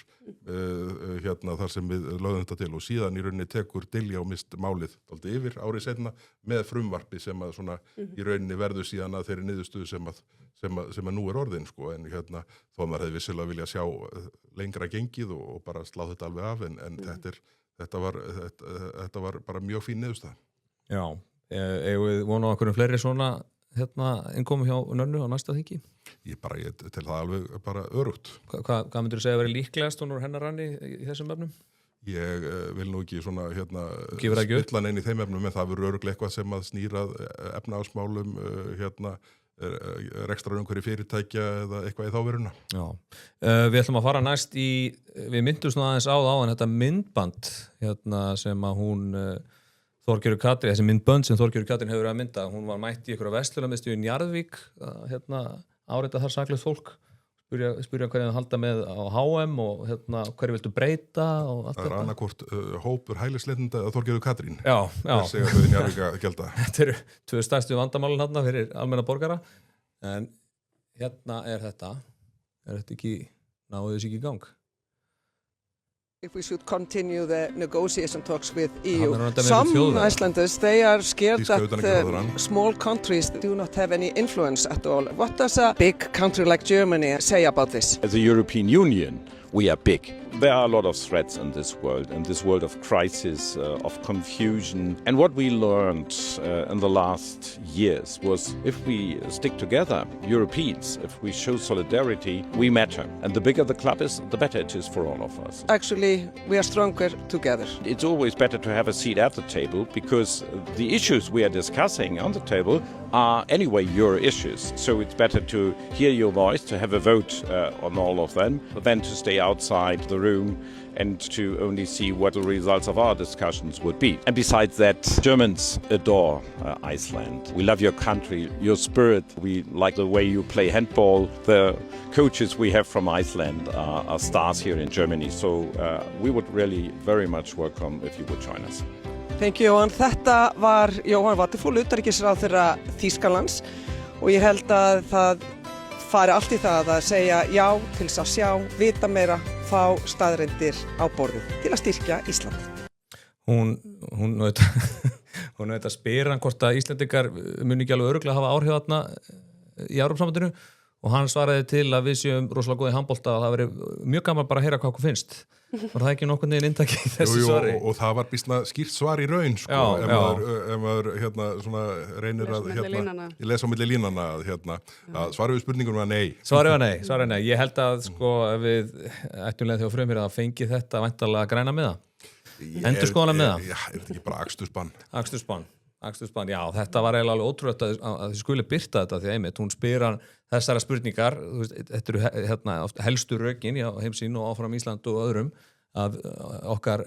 þar sem við lögðum þetta til og síðan í rauninni tekur Diljá mist málið dálítið yfir árið seinna með frumvarpi sem að svona í rauninni verður síðan að þeirri niðurstöðu sem að nú er orðin sko en þó maður hefði vissilega vilja sjá lengra gengið og bara slá þetta alveg af en þetta var bara mjög fín niðurstaða. Já. Eigum við vona á einhverjum fleiri svona innkomu hjá Nönnu á næsta þingi? Ég til það alveg bara örugt. Hvað myndir þú segja að vera líklegast hún úr hennar ranni í þessum efnum? Ég vil nú ekki svona spilla neinn í þeim efnum en það verður örugglega eitthvað sem að snýrað efnahagsmálum rekstrarumhverfi fyrirtækja eða eitthvað í þá veruna. Já. Við ætlum að fara næst við myndumst nú aðeins á en þetta myndband sem að hún Þorgerður Katrín, þessi myndbönd sem Þorgerður Katrín hefur að mynda, hún var mætt í einhverja verslunarmiðstöð í Njarðvík áreita þar saklaust fólk spyrja hverju það halda með á HM og hverju viltu breyta og allt þetta. Það annarkvort hópur hælisleitenda að Þorgerður Katrín. Já. Segja þau í Njarðvík að gelda. Þetta eru 2 stærstu vandamálin þarna fyrir almenna borgara en er þetta ekki, náðu þessi ekki í gang? If we should continue the negotiation talks with EU. Some Icelanders, they are scared that small countries do not have any influence at all. What does a big country like Germany say about this? As a European Union, we are big. There are a lot of threats in this world of crisis, of confusion. And what we learned in the last years was if we stick together, Europeans, if we show solidarity, we matter. And the bigger the club is, the better it is for all of us. Actually, we are stronger together. It's always better to have a seat at the table because the issues we are discussing on the table are anyway your issues. So it's better to hear your voice, to have a vote on all of them, than to stay outside the room and to only see what the results of our discussions would be. And besides that, Germans adore Iceland. We love your country, your spirit. We like the way you play handball. The coaches we have from Iceland are stars here in Germany. So we would really very much welcome if you would join us. Thank you, Jóhann. Þetta var Jóhann Waterfall, utanríkisráðherra Þýskalands og ég held að það fari allt í það að segja já til þess að sjá, vita meira, fá staðreyndir á borðið til að styrkja Ísland. Hún auðvitað spyr hann hvort að Íslendingar muni ekki alveg örugglega hafa áhrif þarna í Evrópusambandinu og hann svaraði til að við séum rosalega góð í handbolta og það veri mjög gaman bara að heyra hvað okkur finnst. Var það ekki nokkurn veginn inntakið í þessu svari? Og það var býsna skýrt svar í raun sko, ef maður svona reynir að lesa á milli línana að svara við spurningunum að nei. Svarið var nei. Ég held að sko ef við ættum leið þjá frumir að fengi þetta væntanlega græna með það. Endurskoðana með það. Er þetta ekki bara Akstursbann, já, þetta var eiginlega alveg ótrúlegt að þið skuli birta þetta því einmitt, hún spyr hann þessara spurningar, þetta eru helstu rökin á heimsín og áfram Ísland og öðrum að okkar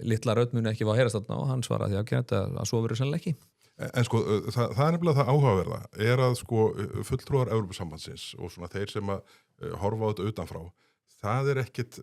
litla rödd muni ekki var að heyrast þarna og hann svaraði að svo verður sennilega ekki. En sko, það er nefnilega það áhugaverða er að sko fulltrúar Evrópusambandsins og svona þeir sem að horfa á þetta utanfrá, það ekkit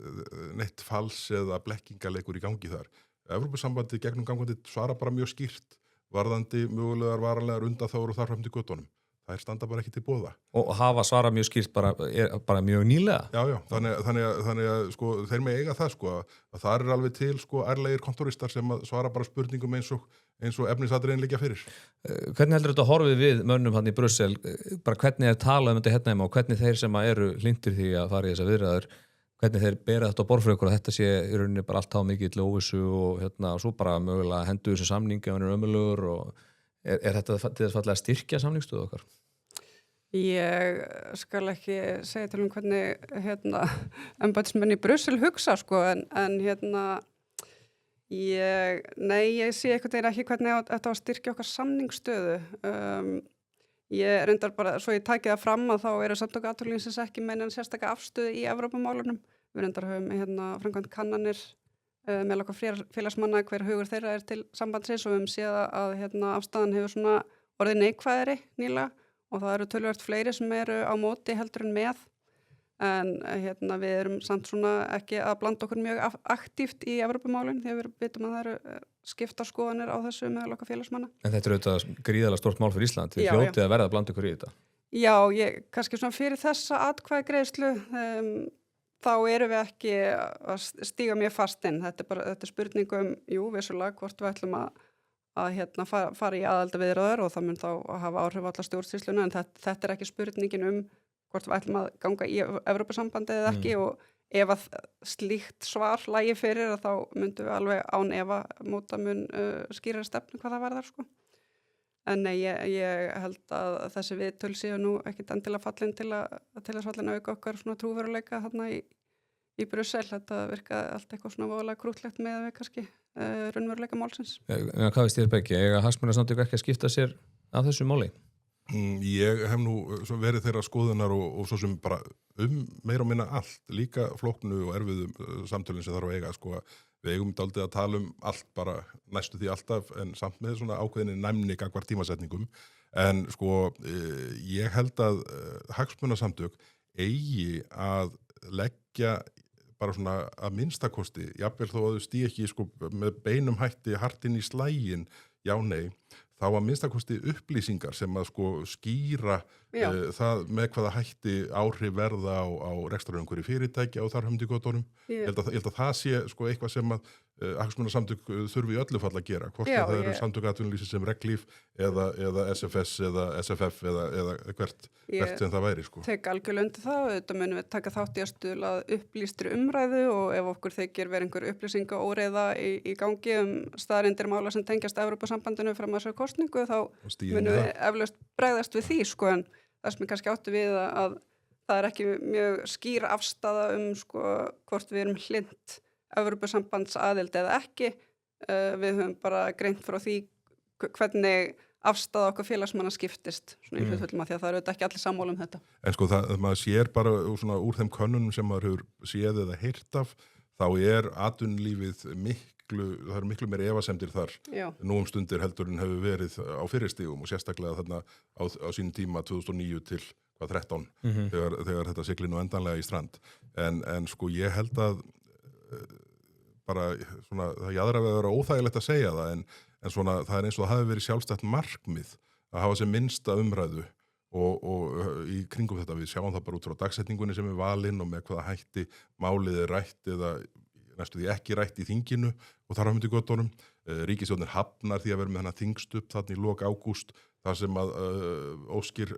neitt fals eða blekkingaleikur í gangi þar. Evrópusambandið gegnum gangandi svara bara mjög skýrt varðandi mögulegar varanlegar undanþágur og þar fram til göttunum. Það standa bara ekki til boða. Og hafa svara mjög skýrt bara mjög nýlega? Já, þannig að sko, þeir með eiga það sko, að það alveg til sko ærlegir kontoristar sem svara bara spurningum eins og efnisatriðin liggja fyrir. Hvernig heldur þetta horfið við mönnum hann í Brussel, bara hvernig talað þetta hérna heima og hvernig þeir sem eru hlindir því að fara í þessa viðræður, hvernig þeir bera þetta á borð fyrir ykkur að þetta sé í rauninni bara allt á mikið óvissu og svo bara mögulega hendu þessu samningi ef hann ömurlegur og er þetta til þess fallega að styrkja samningsstöðu okkar? Ég skal ekki segja til hvernig embættismenn í Brussel hugsa sko, en ég sé einhvern veginn ekki hvernig þetta að styrkja okkar samningsstöðu. Ég reyndar bara, svo ég taki það fram að þá eru samtök atvinnulífsins ekki með neina sérstaka afstöðu í Evrópumálunum. Við reyndar höfum framkvæmt kannanir með okkar félagsmanna hver hugur þeirra er til sambandsins og við höfum séð að afstæðan hefur svona orðið neikvæðari nýlega og það eru töluvert fleiri sem eru á móti heldur en með en við erum samt svona ekki að blanda okkur mjög aktíft í Evrópumálun því að við vitum að það eru skiptar skoðanir á þessu með okkar félagsmanna. En þetta er auðvitað gríðarlega stórt mál fyrir Ísland, þið hljótið að verða að blanda ykkur í þetta. Já, kannski svona fyrir þessa atkvæðagreiðslu þá erum við ekki að stíga mjög fast inn. Þetta er spurning vissulega hvort við ætlum að fara í aðaldaviðræður og það mun þá að hafa áhrif á alla stjórnsýsluna en þetta er ekki spurningin hvort við ætlum að ganga í Evrópusambandið eða ekki og ef að slíkt svar lægi fyrir þá myndum við alveg án efa móta mun skýrari stefnu hvað það varðar sko. En nei, ég held að þessi viðtöl séu nú ekkit endilega fallin til þess fallin að auka okkar svona trúveruleika þarna í Brussel. Þetta virkaði allt eitthvað svona voðalega krútlegt með við kannski raunveruleika málsins. Hvað veist þér Beggi? Eiga hagsmunasamtök ekki að skipta sér af þessu máli? Ég hef nú verið þeirra skoðunar og svo sem bara meira og minna allt, líka flóknu og erfiðum samtölinn sem þarf að eiga sko. Við eigum dálítið að tala allt bara næstu því alltaf en samt með svona ákveðinni næmni gagnvart tímasetningum en sko ég held að hagsmunasamtök eigi að leggja bara svona að minnstakosti jafnvel þó að þau stíð ekki sko með beinum hætti hart inn í slægin já nei þá að minnstakosti upplýsingar sem að sko skýra það með hvaða hætti áhrif verða á rekstrarumhverfi fyrirtækja og þar höfum til göttunum. Ég held að það sé sko eitthvað sem að hagsmunasamtök þurfi í öllu fall að gera. Hvort það eru samtök atvinnulífsins sem Reglíf eða SFS eða SFF eða hvert sem það væri sko. Tek algjörlega undir það og þetta munum við taka þátt í að stuðla upplýstri umræðu og ef okkur þykir verið einhver upplýsinga óreiða í gangi staðreyndir mála sem tengjast Evrópusambandinu fram að þessu kosningu þá munum við eflaust bregðast við því sko en það sem ég kannski átti við að það er ekki mjög skýr afstaða sko hvort við erum hlynnt Evrópusambands aðild eða ekki. Við höfum bara greint frá því hvernig afstaða okkar félagsmanna skiptist svona í hlutföllum að því að það eru ekki allir sammála þetta. En sko maður sér bara svona úr þeim könnunum sem maður hefur séð eða heyrt af þá atvinnulífið það eru miklu meiri efasemdir þar nú stundir heldur en hefur verið á fyrirstigum og sérstaklega þarna á sínum tíma 2009 til 2013 þegar þetta sigli nú endanlega í strand en sko ég held að bara svona það jaðrar við að vera óþægilegt að segja það en svona það er eins og það hafi verið sjálfstætt markmið að hafa sem minnsta umræðu og í kringum þetta við sjáum það bara út frá dagsetningunni sem er valinn og með hvaða hætti málið er rætt eða næstu því ekki rætt í þinginu og þar hafum til göttunum. Ríkisstjórnin hafnar því að vera með þennan þingstubb þarna í lok ágúst þar sem að óskir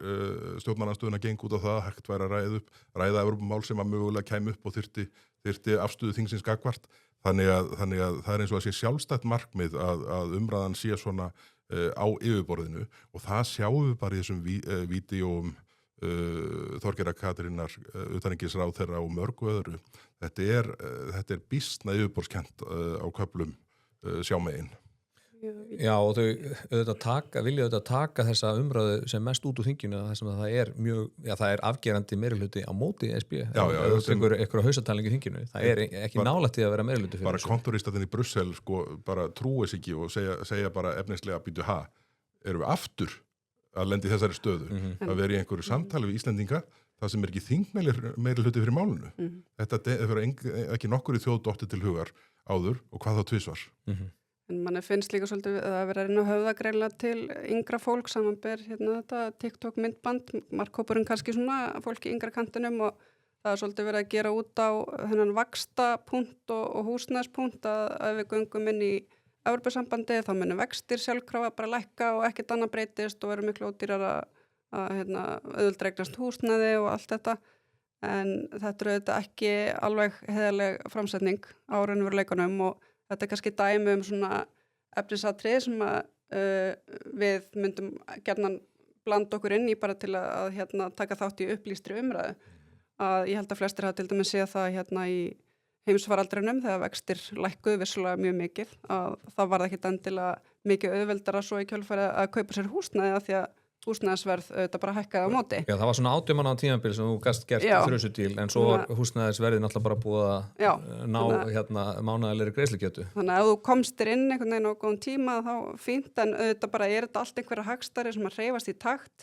stjórnarandstöðuna geng út á það hægt væri að ræða Evrópumál sem að mögulega kæmi upp og þyrfti afstöðu þingsins gagnvart. Þannig að það er eins og að sé sjálfstætt markmið að umræðan sé svona á yfirborðinu og það sjáum við bara í þessum vídeóum Þorgerðar Katrínar utanríkisráðherra og mörgu öðru. Þetta er býsna yfirborðskennt á köflum sjámegin. Já og þau vilja taka þessa umræðu sem mest út úr þinginu þar sem það er það er afgerandi meirihluti á móti ESB. Einhverja hausatælingu í þinginu. Það er ekki nálægt í að vera meirihluti fyrir bara kontóristatinn í Brussel sko bara trúi sig ekki og segja bara efnislega býtu erum við aftur að lendi þessari stöðu að vera í einhverju samtali við Íslendinga það sem ekki þingmeiri hluti fyrir málinu. Þetta er ekki nokkur í þjóð dottið til hugar áður og hvað þá tvisvar. En manni finnst líka svolítið að vera að höfða greinlega til yngra fólk samanber þetta TikTok myndband, markhópurinn kannski svona fólki yngra kantinum og það er svolítið verið að gera út á þennan vaxtapunkt og húsnæðspunkt að við göngum inn í Evrópusambandi þá muni vextir sjálfkrafa bara lækka og ekkert annað breytist og verður miklu ódýrar að auðveldregnast húsnæði og allt þetta en þetta er auðvitað ekki alveg heiðarleg framsetning á raunveruleikanum og þetta er kannski dæmi svona efnisatrið sem við myndum gjarnan blanda okkur inn í bara til að taka þátt í upplýstri umræðu. Að ég held að flestir hafa til dæmis séð það í heimsfaraldrinum þegar vextir lækkuðu vissulega mjög mikið að það var ekki endilega mikið auðveldara svo í kjölfari að kaupa sér húsnæði af því að húsnæðisverð auðvitað bara hækkaði á móti. Já, það var svona 18 mánaða tímabil sem þú gast gert þrjusudíl en svo var húsnæðisverðið náttúrulega bara búið að ná mánaðarlegri greiðslugetu. Þannig að ef þú komstir inn einhvern veginn á góðan tíma þá fínt en auðvitað bara er þetta allt einhverja hagstæri sem að hreyfast í takt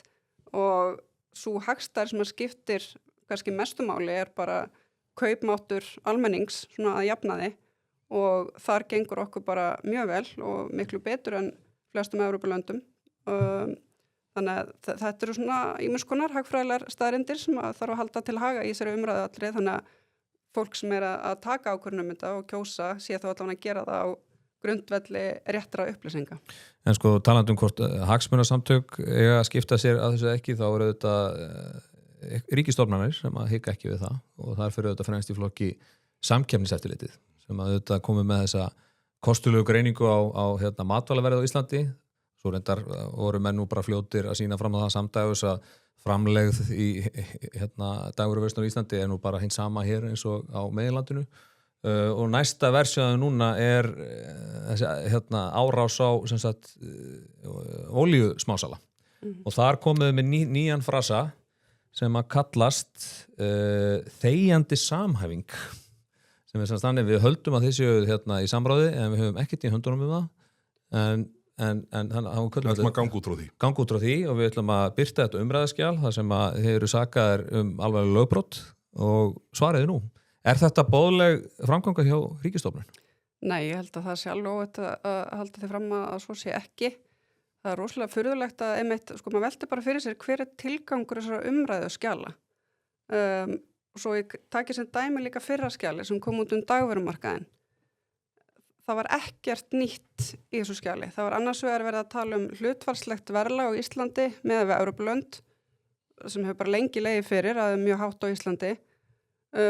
og svo hagstæri sem að skiptir kannski mestumáli er bara kaupmáttur almennings svona að jafnaði og þar gengur okkur bara mjög vel og miklu betur en flestum Evrópulöndum. Þannig að þetta eru svona ýmiss konar hagfræðilegar staðreyndir sem að þarf að halda til haga í þessari umræðu allri þannig að fólk sem er að taka ákvörðun þetta og kjósa sé þá allavega að gera það á grundvelli réttra upplýsinga. En sko talandi hvort hagsmunasamtök eiga að skipta sér að þessu ekki þá eru þetta ríkisstofnanir sem að hika ekki við það og þar fyrir þetta fremst í flokki samkeppniseftirlitið sem að þetta komið með þessa kostulegu greiningu á matvælaverðið á Íslandi. Svo reyndar voru menn nú bara fljótir að sína fram á það samdægus að framlegð í dagvöruverslun á Íslandi er nú bara hinn sama hér eins og á meginlandinu og næsta versjóðu núna er þessi árás á sem sagt olíusmásala og þar komuðu með nýjan frasa sem að kallast þegjandi samhæfing sem er þannig við höldum að þessu í samráði en við höfum ekkert í höndunum það en við ætlum að ganga út frá því og við ætlum að birta þetta umræðaskjal þar sem að þeir eru sakaðir alvarleg lögbrot og svariði nú. Er þetta boðleg framganga hjá ríkisstofnun? Nei, ég held að það sé alveg óvægt að halda því fram að svo sé ekki. Það er rosalega furðulegt að einmitt, maður velti bara fyrir sér hver er tilgangur þessara umræðu skjala. Svo ég taki sem dæmi líka fyrra skjali sem kom út dagvörumarkaðinn. Það var ekkert nýtt í þessu skjali. Það var annars vegar verið að tala hlutfallslegt verðlag á Íslandi með við Evrópulönd sem hefur bara lengi legið fyrir að það er mjög hátt á Íslandi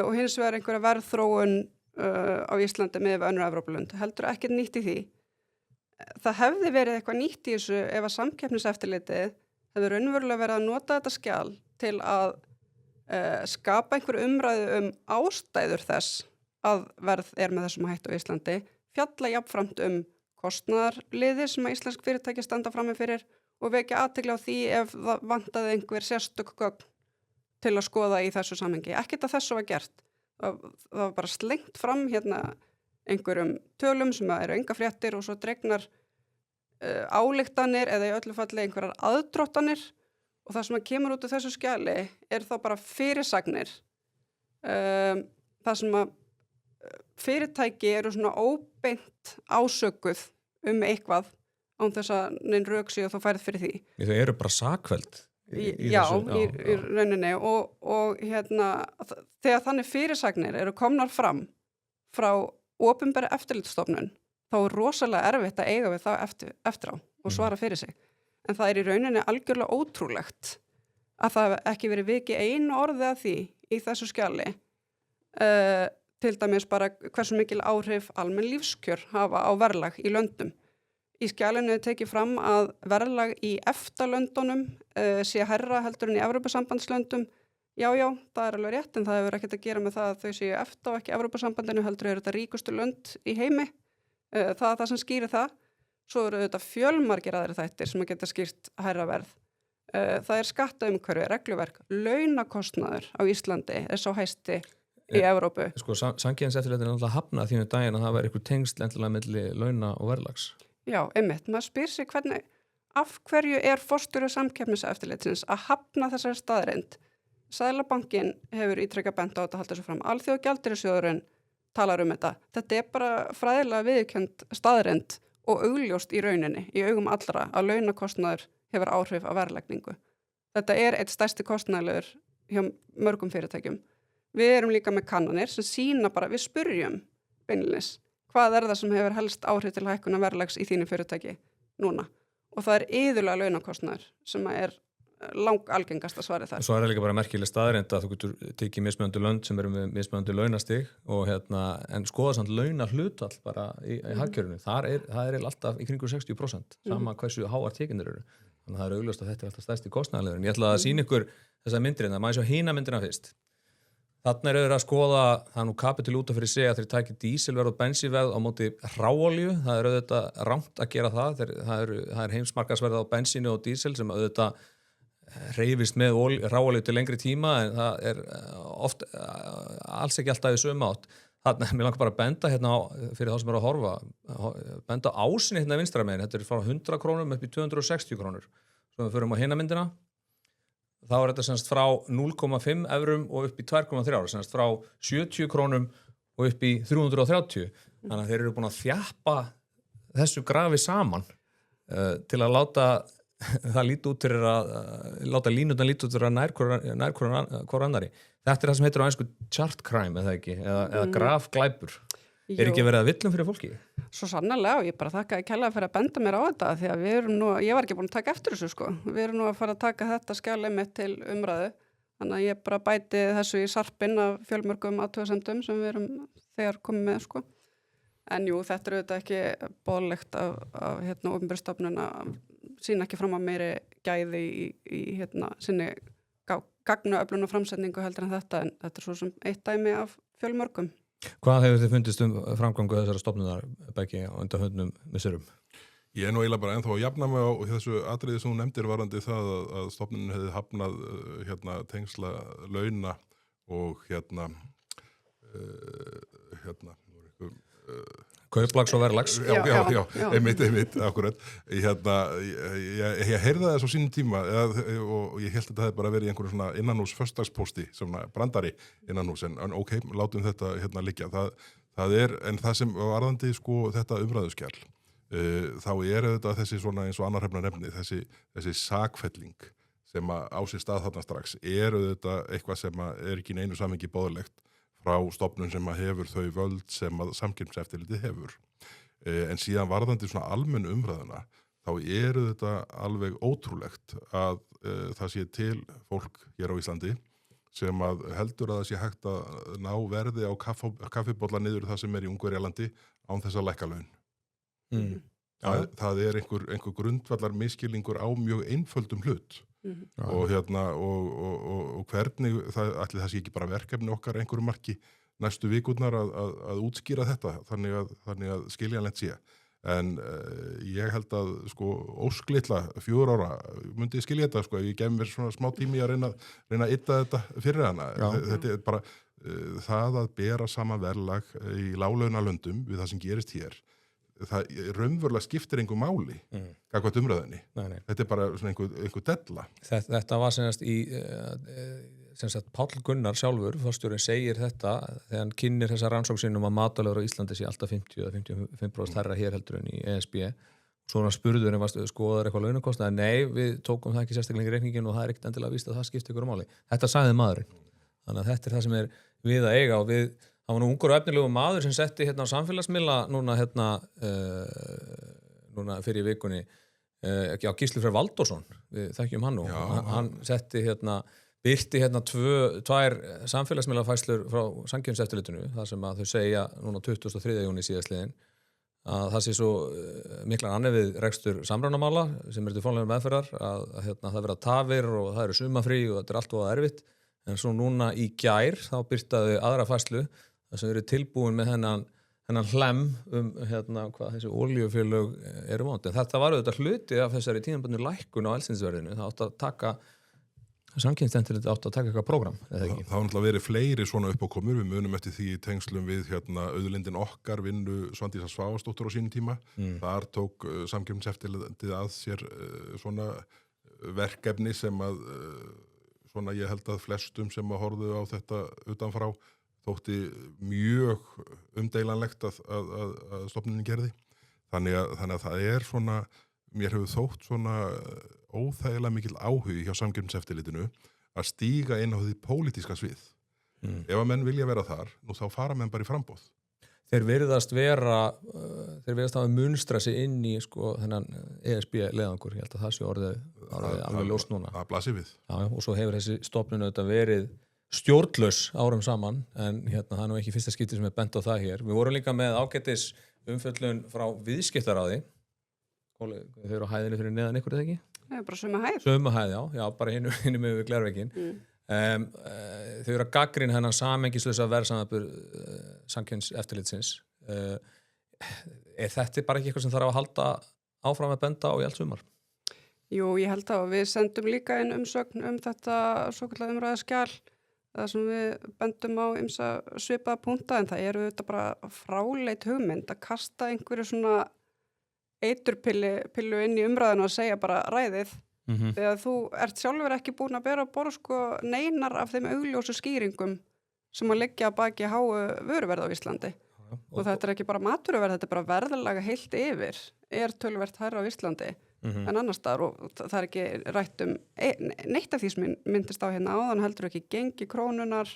og hins vegar einhverja verðþróun á Íslandi með við önnur Evrópulönd. Heldur ekkert nýtt í því. Það hefði verið eitthvað nýtt í þessu ef að samkeppniseftirlitið hefði raunverulega verið að nota þetta skjal til að skapa einhverju umræðu ástæður þess að verð er með þessum hættu á Íslandi fjalla jafnframt kostnaðarliði sem að íslensk fyrirtæki standa frammi fyrir og vekja athygli á því ef það vantaði einhver sérstök gögn til að skoða í þessu samhengi. Ekkert að þessu var gert. Það var bara slengt fram einhverjum tölum sem eru enga fréttir og svo dregnar ályktanir eða í öllu falli einhverjar aðdróttanir og það sem að kemur út úr þessu skjali er þá bara fyrirsagnir. Það sem að fyrirtæki eru svona óbeint ásökuð eitthvað án þess að neinn rök séu þá færð fyrir því. Þau eru bara sakfelld í rauninni og þegar þannig fyrirsagnir eru komnar fram frá opinberri eftirlitsstofnun þá er rosalega erfitt að eiga við það eftir á og svara fyrir sig. En það er í rauninni algjörlega ótrúlegt að það ekki verið vikið einu orði að því í þessu skjali til dæmis bara hversu mikil áhrif almenn lífskjör hafa á verðlag í löndum. Í skjalinu er tekið fram að verðlag í EFTA-löndunum sé hærra heldur en í Evrópusambandslöndum. Já, það er alveg rétt en það hefur ekkert að gera með það að þau séu EFTA og ekki Evrópusambandinu heldur eru þetta ríkustu lönd í heimi. Það er það sem skýrir það. Svo eru þetta fjölmargir aðrir þættir sem að geta skýrt hærra verð. Það er skattaumhverfi, regluverk, launakostnaður á Íslandi er sá hæsti í Evrópu. Sko, samkeppniseftirlitið er náttúrulega hafnað því daginn að það var einhver tengsl endilega milli launa og verðlags. Já, einmitt. Maður spyr sig hvernig af hverju forstjóri samkeppniseftirlitsins að hafna þessari staðreind? Seðlabankinn hefur ítrekkað bent á þetta að halda þessu fram. Alþjóðagjaldeyrissjóðurinn talar þetta. Þetta bara fræðilega viðurkennd staðreind og augljóst í rauninni, í augum allra, að launakostnaður hefur áhrif á verðlagningu. Þetta eitt stærsti kostnaðarlegur hjá mörgum fyrirtækjum. Við erum líka með kannanir sem sýna bara, við spurjum beinlinis, hvað það sem hefur helst áhrif til hækkunar verðlags í þínu fyrirtæki núna? Og það iðulega launakostnaður sem lang algengasta svarið þar. Svo líka bara merkileg staðreind að þú getur tekið mismunandi lönd sem eru með mismunandi launastig og en skoða samt launahlutfall bara í hagkerfinu. Það er alltaf í kringu 60%, sama hversu háar tekinir eru. Þannig að það augljóst að þetta alltaf stærsti kostnaðarlegurinn. Ég ætla að sýna ykkur þessa myndirina, maður sjá hina myndina fyrst. Þarna þeir að skoða, það kapital út af fyrir sig að þeir tæki dísilverð og bensínverð á móti hráolíu. Það auðvitað rangt að gera það. Það heimsmarkaðsverð á bensínu og dísil sem auðvitað hreyfist með hráolíu til lengri tíma en það oft alls ekki alltaf í sömu átt. Þannig að mér langar bara að benda hérna á, fyrir þá sem eru að horfa, benda á ásinni hérna vinstra megin. Þetta frá 100 krónum upp í 260 krónur. Svo við förum á hina myndina. Þá þetta semst frá 0,5 eurum og upp í 2,3, semst frá 70 krónum og upp í 330. Þannig að þeir eru búin að þjappa þessu grafi saman til að láta það líti út fyrir að láta línutna líti út fyrir að nær hvor annari. Þetta það sem heitir á einsku chart crime, eða ekki? Eða grafglæpur. Ekki verið að villum fyrir fólki? Svo sannarlega, og ég bara þakkaði kærlega fyrir að benda mér á þetta, því að ég var ekki búin að taka eftir þessu, sko. Við erum nú að fara að taka þetta skjal einmitt til umræðu, þannig að ég bara bæti þessu í sarpinn af fjölmörgum athugasemdum sem við erum þegar komið með, sko. En jú, þetta auðvitað ekki boðlegt af opinberri stofnun að sýna ekki fram á meiri gæði í sinni gagnaöflun og framsetningu heldur en þetta svo sem eitt dæmi af fjölmörgum. Hvað hefur þið fundist framgangu þessara stofnunar bæki á undan höndnum misserum? Ég nú eiginlega bara ennþá að jafna mig á þessu atriði sem þú nefndir varandi það að stofnunin hefði hafnað tengsla launa og Kauplags og verðlags. Já, einmitt, akkurat. Ég heyrði það svo sínum tíma og ég held að þetta hefði bara verið í einhverjum svona innanhús föstudagspósti, svona brandari innanhús, en ok, látum þetta liggja. En það sem varðandi sko þetta umræðuskjal, þá þetta þessi svona eins og annar hrefna nefni, þessi sakfelling sem á sér stað þarna strax, þetta eitthvað sem ekki í neinu samhengi boðlegt frá stofnun sem hefur þau völd sem samkeppniseftirlitið hefur. En síðan varðandi svona almenn umræðuna, þá þetta alveg ótrúlegt að það sé til fólk hér á Íslandi sem heldur að það sé hægt að ná verði á kaffibolla niður það sem í Ungverjalandi án þess að lækka laun. Það einhver grundvallar misskilningur á mjög einföldum hlut. Og hvernig ætli það sé ekki bara verkefni okkar einhverju marki næstu vikurnar að útskýra þetta þannig að skiljanlegt sé. En ég held að sko ósklitla 4 ára myndi ég skilja þetta sko ef ég gef mér svona smá tími að reyna að ytta þetta fyrir hana. Þetta bara það að bera sama verðlag í láglaunalöndum við það sem gerist hér. Það raunverulega skiptir einhver máli gagnvart umræðinni. Nei. Þetta bara svona einhver della. Þetta var Páll Gunnar sjálfur, forstjórinn segir þetta þegar hann kynnir þessa rannsókn sinum að matvælur á Íslandi sé alltaf 50-55% hærra hér heldur en í ESB. Svona spurður skoðar eitthvað launakostnaðar. Nei, við tókum það ekki sérstaklega í reikningin og það ekkert endilega víst að það skiptir ykkur máli. Þetta sagði maðurinn. Þannig að þetta það sem við að eiga og það var nú ungur og efnilegu maður sem setti á samfélagsmiðla núna fyrir vikunni á Gísli Freyr Valdirsson, við þekkjum hann og hann setti birti tvær samfélagsmiðlafærslur frá Samkeppniseftirlitinu þar sem að þau segja núna 23. júní síðastliðin að það sé svo miklar annað við rekstur samránamála sem til formlegrar meðferðar að það verða tafir og það eru sumafrí og þetta allt og erfitt en svo núna í gær þá birtaðu aðra færslu þar sem eru tilbúin með hennan hlem hvað þessi olíufélög eru vond. En þetta var auðvitað hluti af þessari tímabundnu lækkun á eldsneytisverðinu. Það átti að taka samkynnseftirlitið átt að taka eitthvað prógram, eða ekki? Það hafa náttúrulega verið fleiri svona uppákomur, við munum eftir því í tengslum við auðlindin okkar vinnu Svandísar Svavarsdóttur á sínum tíma. Þar tók samkeppniseftirlitið að sér svona verkefni sem að svona ég held að flestum sem að horfðu á þetta utanfrá þótti mjög umdeilanlegt að stofnunin gerði. Þannig að það er svona, mér hefur þótt svona óþægilega mikil áhugi hjá samkeppniseftirlitinu að stíga inn á því pólitíska svið. Ef að menn vilja vera þar, nú þá fara menn bara í framboð. Þeir virðast hafa munstra sig inn í sko þennan ESB-leiðangur, ég held að það sé orðið alveg ljóst núna. Það blasir við. Já, og svo hefur þessi stofnun auðvitað verið stjórnlaus árum saman, en það er nú ekki fyrsta skipti sem er bent á það hér. Við vorum líka með ágætis umfjöllun frá viðskiptaráði, þau eru á hæðinni fyrir neðan ykkur, eða ekki? Það bara sömu hæð. Sömu hæð, já, bara hinum með við glerveginn. Þau eru að gagnrýna hennan samengislausa verðsamarbur samkeppniseftirlitsins. Er þetta bara ekki eitthvað sem þarf að halda áfram að benda á í allt sumar? Jú, ég held að við sendum líka inn umsögn þetta svokallað umræðaskjal, það sem við bendum á ýmsa svipaða punkta, en það eru þetta bara fráleit hugmynd að kasta einhverju svona eiturpillu inn í umræðinu og segja bara ræðið. Þegar þú ert sjálfur ekki búin að bera á borð sko neinar af þeim augljósu skýringum sem að liggja að baki háu vöruverð á Íslandi. Og þetta er ekki bara matvöruverð, þetta er bara verðlaga heilt yfir, töluvert hærra á Íslandi en annars staðar, og það er ekki rætt neitt af því sem myndist á hérna áðan, heldur ekki gengi krónunar,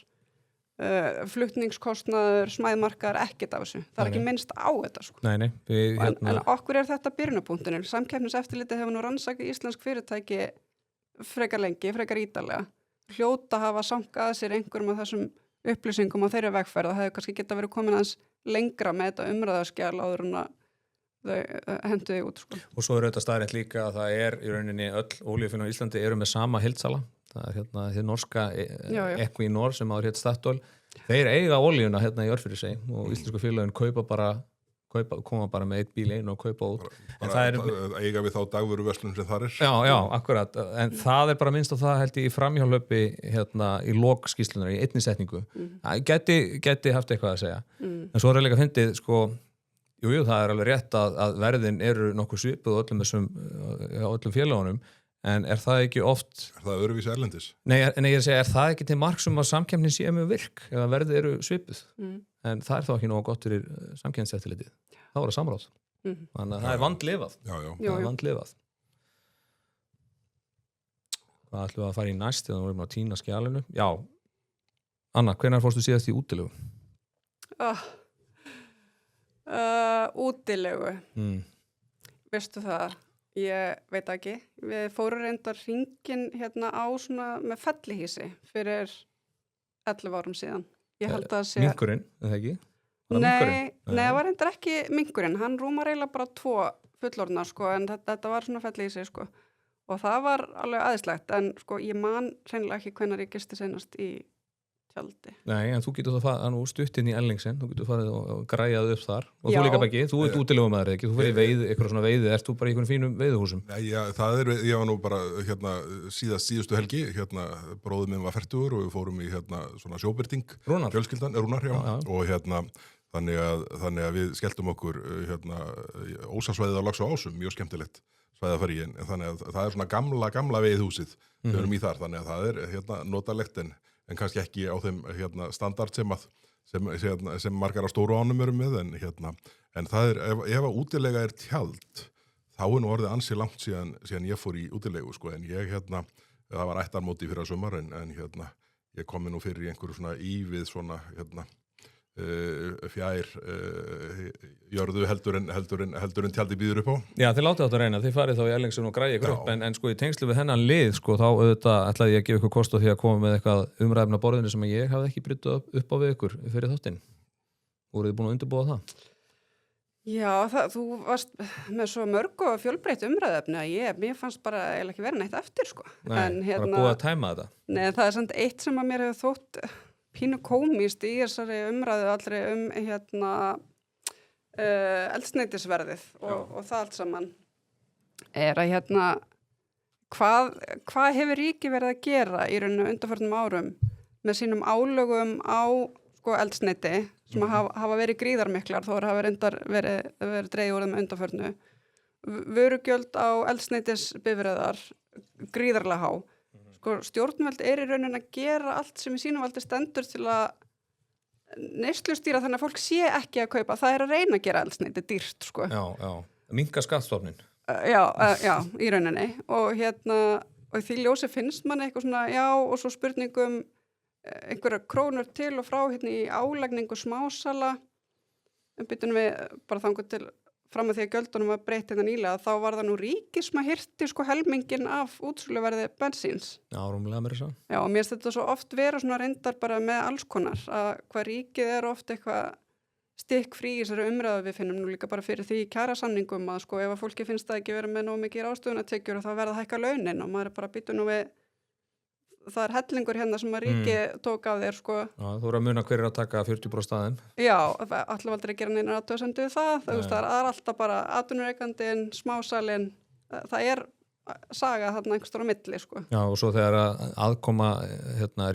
flutningskostnaður, smæðmarkaðar, ekkert af þessu. Það er ekki minnst á þetta sko. Nei. En okkur er þetta byrjunapunkturinn. Samkeppniseftirlitið hefur nú rannsakað íslensk fyrirtæki frekar lengi, frekar ítarlega. Hljóta hafa sankað sér einhverjum af þessum upplýsingum á þeirri vegferð og hefur kannski geta verið komin aðeins lengra með þetta umræðaskjal áður en að þau hendu þig út sko. Og svo er auðvitað staðreynd líka að það er í rauninni öll olíufélög á Íslandi eru með sama heildsala. Það er þið norska Equinor sem áður hétt Statoil. Þeir eiga olíuna hérna í Örfirisey og íslensku félögin koma bara með eitt bíl einu og kaupa út. Eiga við þá dagvöruverslun sem þar er. Já, akkurat. En það er bara minnst á það held ég í framhjálöpi hérna í lokskýslunar í einni setningu. Gæti haft eitthvað að segja. En svo er líka fyndið sko, jú, það er alveg rétt að verðin eru nokkuð svipuð öllum félögunum. En er það ekki oft... Er það öðruvísi erlendis? Nei, ég er að segja, er það ekki til marks að samkeppnin sé mjög virk eða verðið eru svipuð? En það er þá ekki nógu gott fyrir samkeppniseftirlitið. Það voru samráð. Þannig að það er vandlifað. Já. Það er vandlifað. Hvað ætlum við að fara í næst þegar við erum að týna skjalinu? Já. Anna, hvenær fórstu síðast í útilegu? Útilegu. Veistu það? Ég veit ekki. Við fórum reyndar hringinn hérna á svona með fellihísi fyrir 11 árum síðan. Ég held að sé... Minkurinn, eða ekki? Nei, það var reyndar ekki minkurinn. Hann rúmar eiginlega bara 2 fullorðna, sko, en þetta var svona fellihísi, sko. Og það var alveg aðeinslegt, en sko, ég man hreinlega ekki hvenær ég gisti seinast í tjaldi. Nei, en þú getur það nú stutt inn í Ellingsen, þú getur farið og græjað upp þar. Og þú líka Beggi, þú ert útilegumæður ekki, þú fyrir veiði, eitthvað svona veiði, ert þú bara í einhvern fínum veiðuhúsum? Nei, ég var nú bara síðustu helgi, bróðið minn var 40 og við fórum í svona sjóbyrting, fjölskyldan, Rúnar, og þannig að við skelltum okkur ósasvæðið á Lax og Ásum, mjög skemmtilegt svæðið að fara í, en þannig að það er svona gamla veiðhúsið, við erum í þar, þannig að það er notalegt en kannski ekki á þeim standard sem margar á stóru ánum eru með, en það er, ef að útilega er tjald, þá er nú orðið ansi langt síðan ég fór í útilegu, sko, en ég, það var ættarmóti fyrir að sumar, en ég komi nú fyrir í einhverju svona ívið svona, fjær jörðu heldur en tjaldi býður upp á. Já, þið látið átt að reyna, þið farið þá í Ellingsen og græði ykkur upp, en sko í tengslu við hennan lið, sko, þá auðvitað ætlaði ég að gefa ykkur kost á því að koma með eitthvað umræfna borðinu sem ég hafði ekki bryttuð upp á við ykkur fyrir þáttinn. Voruð þið búin að undirbúa það? Já, þú varst með svo mörg og fjölbreytt umræðefni að mér fannst bara eiginlega ekki vera neitt eftir, sko. Nei, bara búið að tæma þetta. Nei, það er samt eitt sem að mér hefur þótt pínu komist í þessari umræðu allri eldsneytisverðið og það allt saman er að hvað hefur ríki verið að gera í rauninu undanförnum árum með sínum álögum á sko eldsneyti sem hafa verið gríðarmiklar þó hafa reyndar verið dreigð úr þeim undanförnu. Vörugjöld á eldsneytisbifreiðar gríðarlega há. Sko stjórnvöld í rauninni að gera allt sem í sínum valdi stendur til að neyslustýra þannig að fólk sé ekki að kaupa. Það að reyna að gera eldsneyti dýrt sko. Já. Minnka skattstofnin. Já, í rauninni. Og og því ljósi finnst mann eitthvað svona, og svo spurningum einhverja krónur til og frá í álagningu smásala. Byttum við bara þangur til fram að því að gjöldunum var breytt nýlega, þá var það nú ríkið sem að hirti sko helmingin af útsöluverði bensíns. Já, rúmlega mér þess að. Já, og mér finnst þetta svo oft vera svona reyndar bara með alls konar, að hvað ríkið oft eitthvað stikk frí í þessari umræðu við finnum nú líka bara fyrir því kjarasamningum að sko ef að fólki finnst það ekki vera með nóg mikið ráðstöfunartekjur og þá verða að hækka launin og maður bara býtur nú við það hellingur hérna sem að ríki tók af þér sko. Já, þú að muna hver að taka 40% staðinn. Já, allir aldrei að gera neina athugasemd við það. Það er alltaf bara atvinnureikandinn, smásalinn, það saga þarna einhverstað á milli sko. Já, og svo þegar aðkoma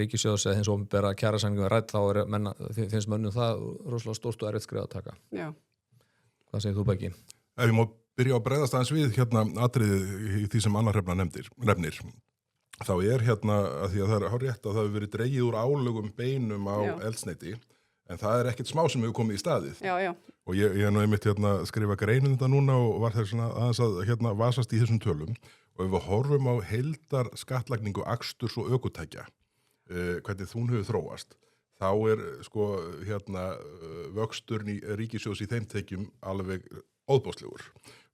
ríkissjóðs eða hins opinbera kjarasamningum rædd þá finnst mönnum það rosalega stórt og erfitt skref að taka. Já. Hvað segir þú Beggi? Ef ég má byrja að bregðast aðeins við atriðið í því sem Anna Hrefna nefnir. Þá að því að það rétt að það hefur verið dregið úr álögum beinum á eldsneyti, en það ekkert smá sem hefur komið í staðið. Já. Og ég nú einmitt skrifa grein þetta núna og var þess aðeins að vasast í þessum tölum. Og ef við horfum á heildar skattlagningu aksturs og ökutækja, hvernig hún hefur þróast, þá sko vöxtur ríkissjóðs í þeim tekjum alveg óðbóðslegur.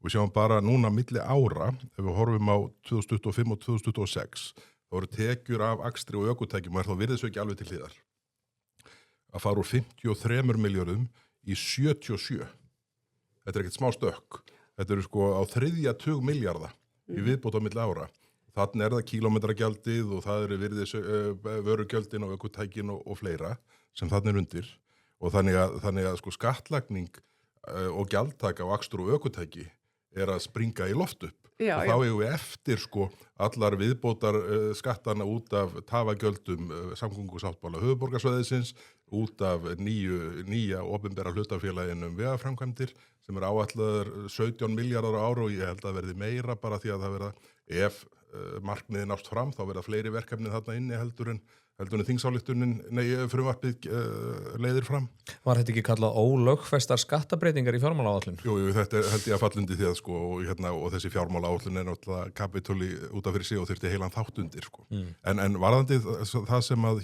Við sjáum bara núna milli ára, ef við horfum á 2025 og 2026, þá eru tekjur af akstri og ökutækjum og þá virðist ekki alveg til hliðar. Að fara úr 53 milljörðum í 77. Þetta ekkert smá stökk. Þetta eru sko á 3 milljarða í viðbót á milli ára. Þannig það kílómetragjaldið og það vörugjöldin og ökutækin og fleira sem þannig undir. Og þannig að sko skattlagning og gjaldtaka á akstur og ökutæki að springa í loft upp. Já, og þá eigum við eftir sko allar viðbótar skattana út af tafagjöldum samgöngusáttmála höfuðborgarsvæðisins, út af nýja opinbera hlutafélaginum vegaframkvæmdir sem áætlaðar 17 milljarðar á ári og ég held að verði meira bara því að það verða, ef markmiðið nást fram, þá verða fleiri verkefni þarna inni heldur en þingsályktunin, frumvarpið leiðir fram. Var þetta ekki kallað ólögfestar skattabreitingar í fjármálaáætlun? Jú, þetta held ég að fallundi því að sko og þessi fjármálaáætlun náttúrulega kapitúli út af fyrir sig og þurfti heilan þátt undir sko. En varðandi það sem að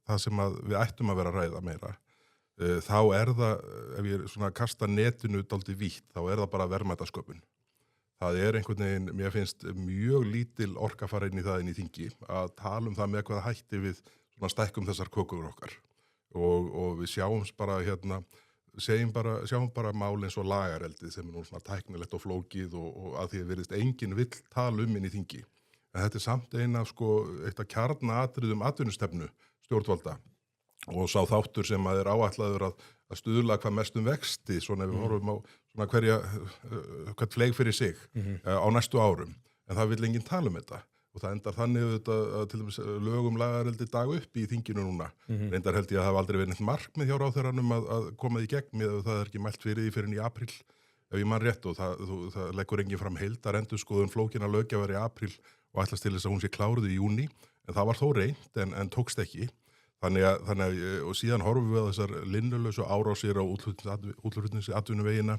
það sem að við ættum að vera að ræða meira, þá það, ef ég svona kasta netinu dálítið vítt, þá það bara verðmætasköpun. Það einhvern veginn, mér finnst mjög lítil orka fara inn í það inn í þingi að tala það með hvaða hætti við svona stækkum þessar kökur okkar og við sjáum bara mál eins og lagareldið sem nú svona tæknilegt og flókið og að því að virðist enginn vill tala inn í þingi. En þetta samt eitt af kjarnaatriðum atvinnustefnu stjórnvalda og sá þáttur sem að áætlaður að stuðla hvað mestum vexti svona ef við horfum á svona hvert fleig fyrir sig á næstu árum, en það vill enginn tala þetta og það endar þannig að til dæmis lögum lagareldi dag upp í þinginu núna. Reyndar held ég að það hafa aldrei verið neitt markmið hjá ráðherranum að koma því gegn með það ekki mælt fyrir því fyrir í apríl ef ég man rétt og það leggur enginn fram heildar endurskoðun flókinna löggjafar í apríl og ætlast til þess að hún sé kláruð í júní, en það var þó reynt en tókst ekki. Þannig að og síðan horfum við að þessar linnulausu árásir á útflutningsatvinnuvegina,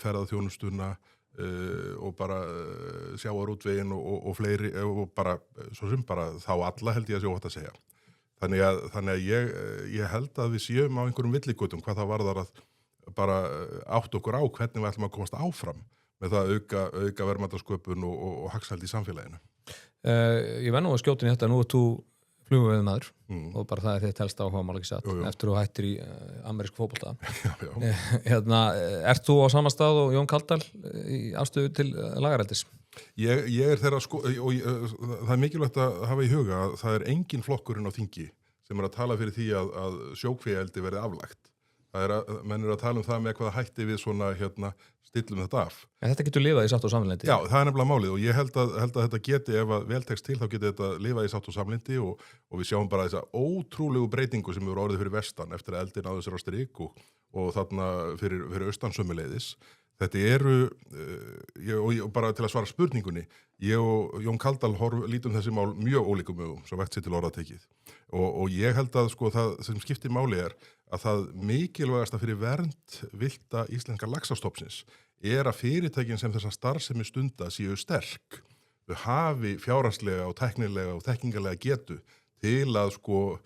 ferðaþjónustuna og bara sjávarútvegin og fleiri og bara, svo sem bara þá alla held ég að sé óhætt að segja. Þannig að ég held að við séum á einhverjum villigötum hvað það varðar að bara átt okkur á hvernig við ætlum að komast áfram með það að auka verðmætasköpun og hagsæld í samfélaginu. Ég verð nú að skjóta í þetta, nú þú flugveiðimaður og bara það þitt helst áhugamál ekki satt eftir þú hættir í amerísku fótbolta. Ert þú á sama stað og Jón Kaldal í afstöðu til lagareldis? Ég þeirra og það mikilvægt að hafa í huga að það engin flokkurinn á þingi sem að tala fyrir því að sjókvíaeldi verði aflagt. menn eru að tala það með hvaða hætti við svona stillum þetta af. En þetta getur lifað í sátt og samlyndi. Já, það nefnilega málið og ég held að þetta geti, ef að vel tekst til, þá geti þetta lifað í sátt og samlyndi og við sjáum bara þessa ótrúlegu breytingu sem eru orðið fyrir vestan eftir að eldin náðu sér á strik og þarna fyrir austan sömuleiðis. Þetta eru, og bara til að svara spurningunni, ég og Jón Kaldal lítum þessi mál mjög ólíkum augum, svo vegt sér til orðatekið. Og ég held að sko það sem skiptir máli að það mikilvægasta fyrir vernd villta íslenska laxastofnsins að fyrirtækin sem þessa starfsemi stunda séu sterk. Þau hafi fjárhagslega og tæknilega og þekkingarlega getu til að sko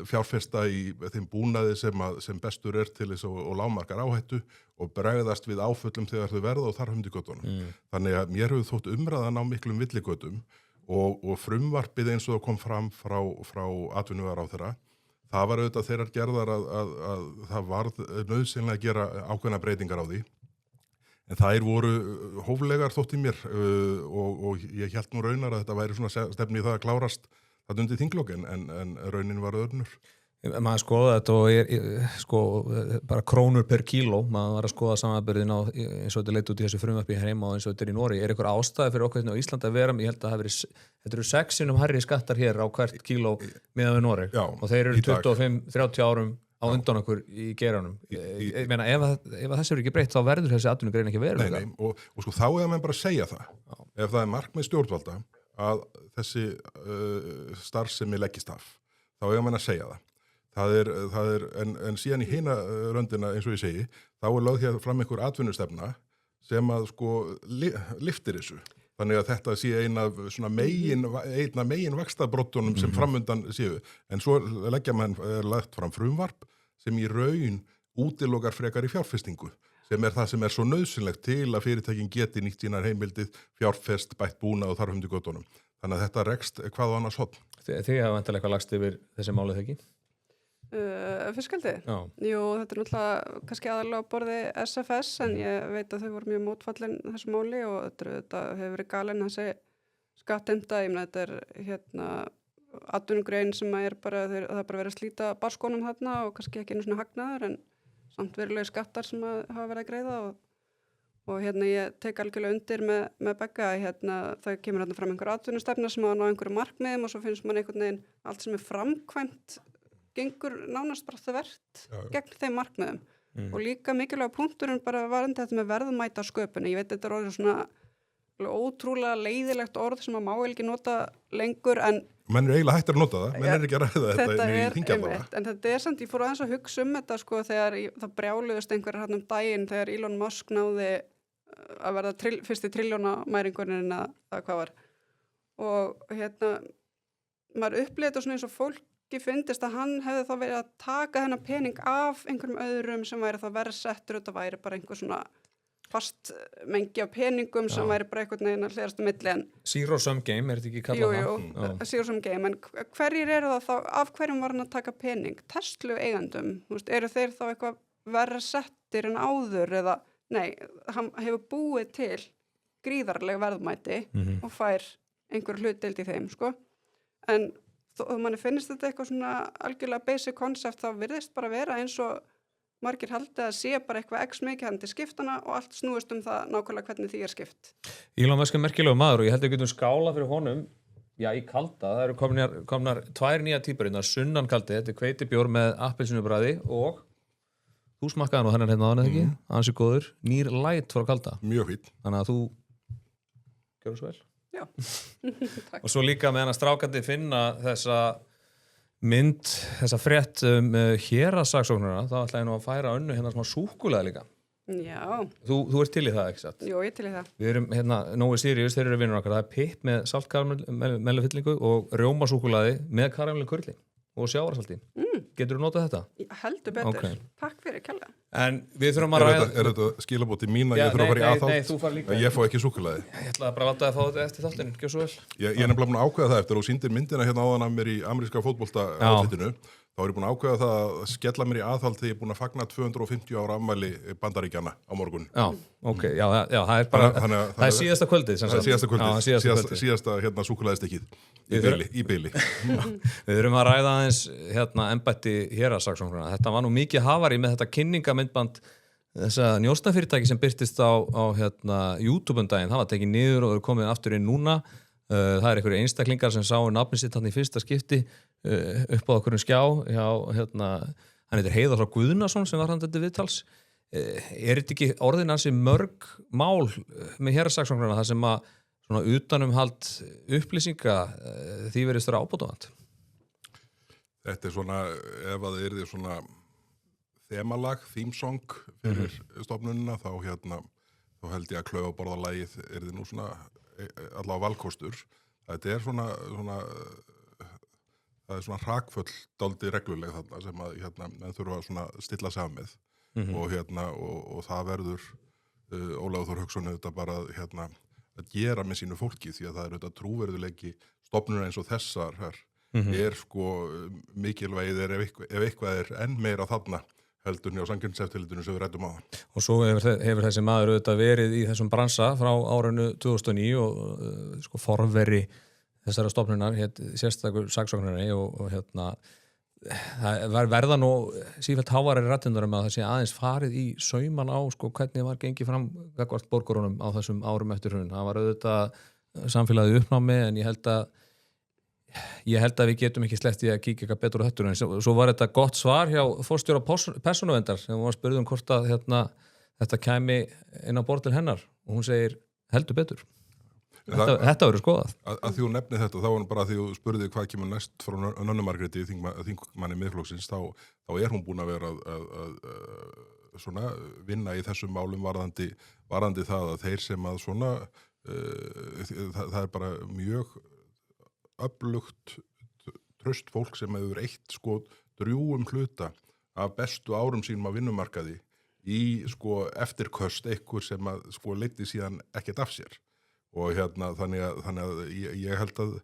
fjárfesta í þeim búnaði sem bestur til þess og lágmarkar áhættu og bregðast við áföllum þegar þau verða og þar höfum til göttunum. Þannig að mér hefur þótt umræðan á miklum villigötum og frumvarpið eins og það kom fram frá atvinnuvegaráðherra, það var auðvitað þeirrar gerðar að það varð nauðsynlega að gera ákveðna breytingar á því. En þær voru hóflegar þótt í mér og ég hélt nú raunar að þetta væri svona stefni í það að klárast það undir þinglok en raunin var öðrunur. Maður skoða þetta og bara krónur per kíló, maður var að skoða samanbyrðin á eins og þetta leit út í þessu frumvarpi heima og eins og þetta í Noregi. Einhver ástæði fyrir okkur á Íslandi að vera, ég held að þetta eru 6 sinnum hærri skattar hér á hvert kíló miðað við Noreg og þeir eru 25-30 árum á undan okkur í geranum. Ég meina, ef þessi eru ekki breytt þá verður þessi atvinnugrein ekki verið. Nei, og sko þá eða menn bara segja það. Ef það markmið stjórnvalda að þessi starfsemi leggist af, þá eiga menn að segja það. En síðan í hina röndina, eins og ég segi, þá lögð hér fram einhver atvinnustefna sem að sko liftir þessu. Þannig að þetta sé eina megin vaxtabrodtunum sem framundan séu. En svo lagt fram frumvarp sem í raun útilokar frekar í fjárfestingu, sem það sem svo nauðsynlegt til að fyrirtækin geti nýtt sínar heimildið, fjárfest, bætt búnað og þar höfum til göttunum. Þannig að þetta rekst hvað á annars hotn. Þið hafa vantilega eitthvað lagst yfir þessi málið ekki? Fiskeldi? Jú, þetta náttúrulega kannski aðalega á borði SFS en ég veit að þau voru mjög mótfallin þessu máli og þetta hefur verið galinn þessi skattheimta, ég meina þetta atvinnugrein sem bara, það bara verið að slíta barskónum þarna og kannski ekki einu svona hagnaður en samt verulega skattar sem hafa verið að greiða og ég tek algjörlega undir með Begga það kemur fram einhver atvinnustefna sem á að ná einhverju markmiðum og svo finnst man einhvern veginn allt sem framkvæmt gengur nánast bara þvert gegn þeim markmiðum og líka mikilvæga punkturinn bara varandi þetta með verðmæta sköpunni. Ég veit þetta orðið svona ótrúlega leiðilegt orð sem að má ekki nota lengur en menn eiginlega hættir að nota það, menn ekki að ræða þetta í þingjarnara. En þetta samt, ég fór aðeins að hugsa þetta sko þegar það brjáluðust einhverjar daginn þegar Elon Musk náði að verða fyrsti trilljónamæringurinn eða hvað var og maður upplifði þetta svona eins og fólki fyndist að hann hefði þá verið að taka þennan pening af einhverjum öðrum sem væri þá verðsettur og þetta væri bara einhver svona fast mengi af peningum sem væri bara einhvern veginn að hliðast á milli en Zero sum game, þetta ekki kallað það? Jú, zero sum game, en hverjir eru það þá, af hverjum var hann að taka pening? Tesla eigandum, eru þeir þá eitthvað verðsettir en áður eða, nei, hann hefur búið til gríðarlega verðmæti og fær einhver hlutdeild í þeim, sko, en og manni finnst þetta eitthvað svona algjörlega basic concept þá virðist bara vera eins og margir haldið að sé bara eitthvað x mikið hann til skiptana og allt snúist það nákvæmlega hvernig því skipt. Elon Musk merkilegu maður og ég held að við getum skála fyrir honum í kalda, það eru komnar 2 nýja típur sunnan kaldi, þetta hveitibjór með appelsínubræði og þú smakkaði nú þennan áðan eða ekki, ansi góður, nýr light frá kalda. Mjög fínt. Þannig að þú gjörðu svo vel. Já. Og svo líka með hann að strákandi finna þessa mynd, þessa frétt héraðssaksóknara, þá ætla ég nú að færa önnu smá súkkulaði líka. Já. Þú ert til í það, ekki satt? Jú, ég er til í það. Við erum Nói Sirius, þeir eru vinnur okkar, það er pipp með saltkaramellufyllingu og rjómasúkkulaði með karamellukurli og sjávarsalti. Getur þú notað þetta? Heldur betur. Okay. Takk fyrir kærlega. En við þurfum að ræða... Er þetta skilabóti mín að ég þurfa að fara í aðþátt? Nei, þú fara líka. Ég fá ekki súkkulaði. Ég ætlaði bara að fá þetta eftir þáttinu, gjör svo vel. Ég er nefnilega búin að ákveða það eftir og sýndir myndina áðan af mér í ameríska fótbolta-átlitinu. þá er ég búin að ákveða það að skella mér í aðhald þegar ég er búin að fagna 250 ára afmæli Bandaríkjanna á morgun. Já, ok, já, það er bara, það er síðasta kvöldið. Það er síðasta kvöldið, já, síðasta kvöldið. síðasta súkkulaðistykkið í byli. Við þurfum að ræða aðeins embætti héraðssaksóknara. Þetta var nú mikið hafari með þetta kynningamyndband þessa njósnafyrirtæki sem birtist á YouTube daginn. Það var tekið niður og er komið aftur inn núna. Það er einhverju einstaklingar sem sáu nafnið sitt hann í fyrsta skipti upp á okkur skjá hjá, hann heitir Heiðar frá Guðnason sem var hann þetta viðtals. Er þetta ekki orðin ansi mörg mál með héraðssaksóknara það sem að svona utanumhald upplýsinga því verðist vera ábótavant? Þetta er svona, ef að það er því svona þemalag, theme song fyrir stofnunina, þá held ég að klaufaborðalagið er því nú svona allavega valkostur. Þetta er svona það er svona hrakföll dálítið regluleg þarna sem að menn þurfa svona stilla sig af með og það verður Ólafur Þór Hauksson þetta bara að gera með sínu fólki því að það er þetta trúverðuleiki stofnunir eins og þessar er sko mikilvægir ef eitthvað er enn meira þarna heldurni á Samkeppniseftirlitinu sem við ræddum á það. Og svo hefur þessi maður auðvitað verið í þessum bransa frá árinu 2009 og sko forveri þessara stofnunar, sérstakur saksóknari og það verða nú sífellt háværi rættindur að það sé aðeins farið í sauman á sko hvernig var gengið fram gagnvart borgurunum á þessum árum eftir hrun. Það var auðvitað samfélagið uppnámi en ég held að við getum ekki sleppt í að kíkja eitthvað betur á höttur en svo var þetta gott svar hjá forstjóra persónuverndar sem var spurð hvort að þetta kæmi inn á borð til hennar og hún segir heldur betur. Þetta verður skoðað. Að því hún nefni þetta, þá var bara að því hún spurði hvað kemur næst frá Nönnu Margréti þingmanni Miðflokksins, þá er hún búin að vera að svona vinna í þessum málum varðandi það að þeir sem að svona það er bara mjög öflugt traust fólk sem hefur eitt sko drjúgum hluta af bestu árum sínum á vinnumarkaði í sko eftirköst einhver sem að sko leiddi síðan ekkert af sér og þannig að ég held að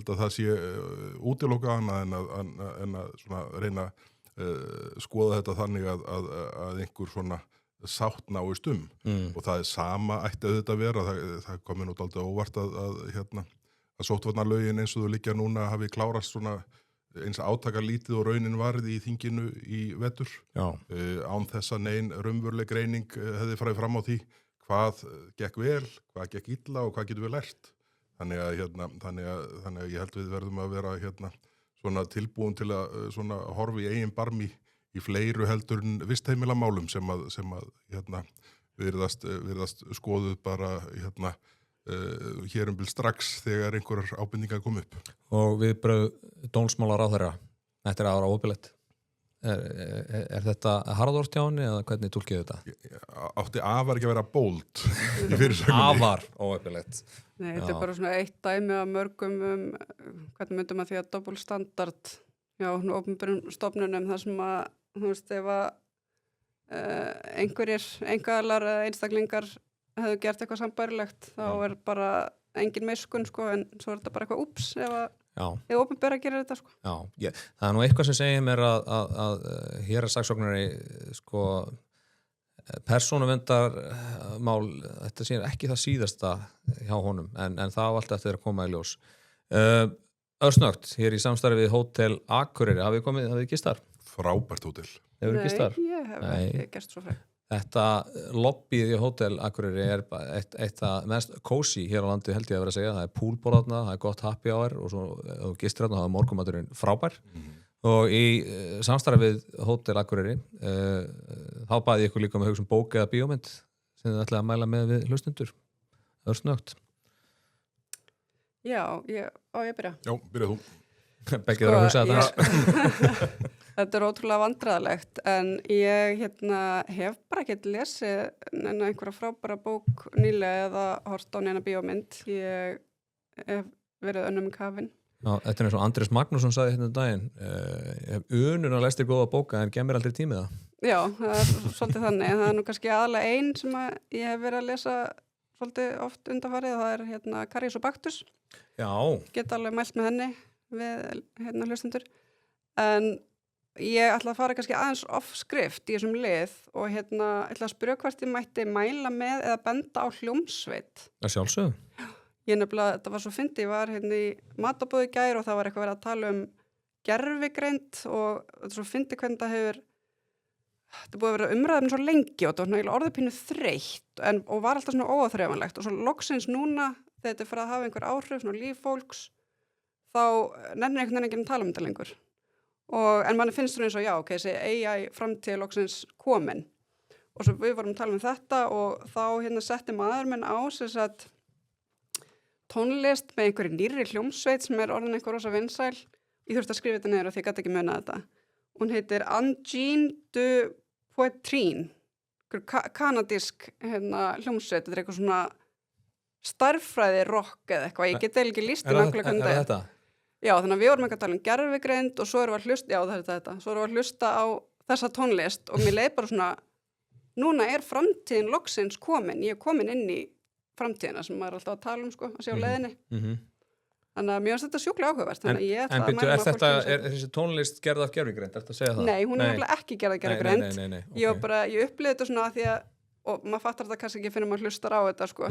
það sé útiloka annað en að svona reyna skoða þetta þannig að einhver svona sátt náist og það er sama ætti auðvitað vera það komið nú dálítið óvart að sóttvarnalögin eins og þú liggja núna hafi klárast svona eins átakalítið og raunin varð í þinginu í vetur án þess að nein raunveruleg greining hefði farið fram á því hvað gekk vel, hvað gekk illa og hvað getum við lært þannig að ég held við verðum að vera svona tilbúin til að svona horfi í eigin barmi í fleiru heldur en vistheimilamálum sem að virðast skoðuð bara hér bil strax þegar einhverjar ábendingar kom upp. Og viðbrögð dómsmálaráðherra eftir að ára óbillett. Er þetta harðort hjá henni eða hvernig túlkið þetta? Átti afar ekki að vera bold í fyrirsögninni. Afar óbillett. Nei, þetta er bara svona eitt dæmi af mörgum hvernig myndum að því að doppelstandard hjá opinberum stofnunum þar sem að, þú veist, ef að einhverjir einkaaðilar eða einstaklingar hefðu gert eitthvað sambærilegt þá er bara engin miskun sko en svo er þetta bara eitthvað úps ef opinbera gerir þetta sko. Já, það er nú eitthvað sem segir mér að héraðssaksóknari sko persónuverndarmál þetta sé ekki það síðasta hjá honum en það á allt eftir að koma í ljós. Örsnögt, hér í samstarfi við Hótel Akureyri, hafið þið gist þar? Frábært hótel. Nei, ég hef ekki gert svo fræg. Þetta lobbyið í Hótel Akureyri er eitt það mest cozy hér á landi held ég að vera að segja. Það er poolborðarna, það er gott happy hour og svo gistir þarna, það er morgunmaturinn frábær. Og í samstarfi við Hótel Akureyri þá baði ég ykkur líka með hugsa bók eða bíómynd sem þið ætlaði að mæla með við hlustundur. Örsnögt. Já, ég byrja. Já, byrja þú. Beggið þarf að hugsa þetta. Þetta er ótrúlega vandræðalegt en ég hef bara ekkert lesið einhverja frábæra bók nýlega eða hort á neina bíómynd. Ég hef verið önnum í kafinn. Já, þetta er eins og Andrés Magnússon sagði hérna daginn. Ég hef unun að lestir góða bóka en gemir aldrei tímið það. Já, það er svolítið þannig. Það er nú kannski aðalega ein sem ég hef verið að lesa svolítið oft undanfarið. Það er Karius og Baktus. Já. Geta alveg mælt með henni við hlustendur. En ég ætla að fara kannski aðeins off-skrift í þessum lið og ætla að spyrja hvort ég mætti mæla með eða benda á hljómsveit. Að sjálfsögðu. Ég nefnilega, þetta var svo fyndið, ég var í matabóði í gær og það var eitthvað verið að tala gervigreind og þetta er svo fyndið hvernig það hefur, þetta búið að vera umræðum svo lengi og þetta var orðupínu þreytt og var alltaf svona óáþreifanlegt og svo loksins núna þegar þetta er fyrir að hafa einhver áhrif, svona líf fólks, þá nennir einhvern veginn ekki að tala þetta lengur. En manni finnst svona eins og já, ok, þessi AI framtíð loksins komin. Og svo við vorum að tala þetta og þá setti maður minn á þess að tónlist með einhverju nýrri hljómsveit sem er orðin einhver rosa vinsæl. Ég þurfti að skrifa þetta niður og því ég gat ekki muna þetta. Hún heitir Angine de Poitrine, kanadísk hljómsveit, þetta er eitthvað svona starffræði rock eða eitthvað, ég get eiginlega ekki lýst Er þetta? Já, þannig að við vorum ekki að tala gervigreind og svo erum við að hlusta, já það er þetta, svo erum við að hlusta á þessa tónlist og mér leið bara svona, núna er framtíðin loksins komin, ég er komin inn í framtíðina sem maður er alltaf að tala sko, að sé á leiðinni. Þannig að mér finnst þetta sjúklega áhugavert, þannig að ég ætla að mæla fólk er þessi tónlist gerð af gervigreind, ertu að segja það? Nei, hún er nefnilega ekki gerð af gervigreind. Nei, Ég upplifði þetta svona að því að, og maður fattar þetta kannski ekki fyrir maður hlustar á þetta sko,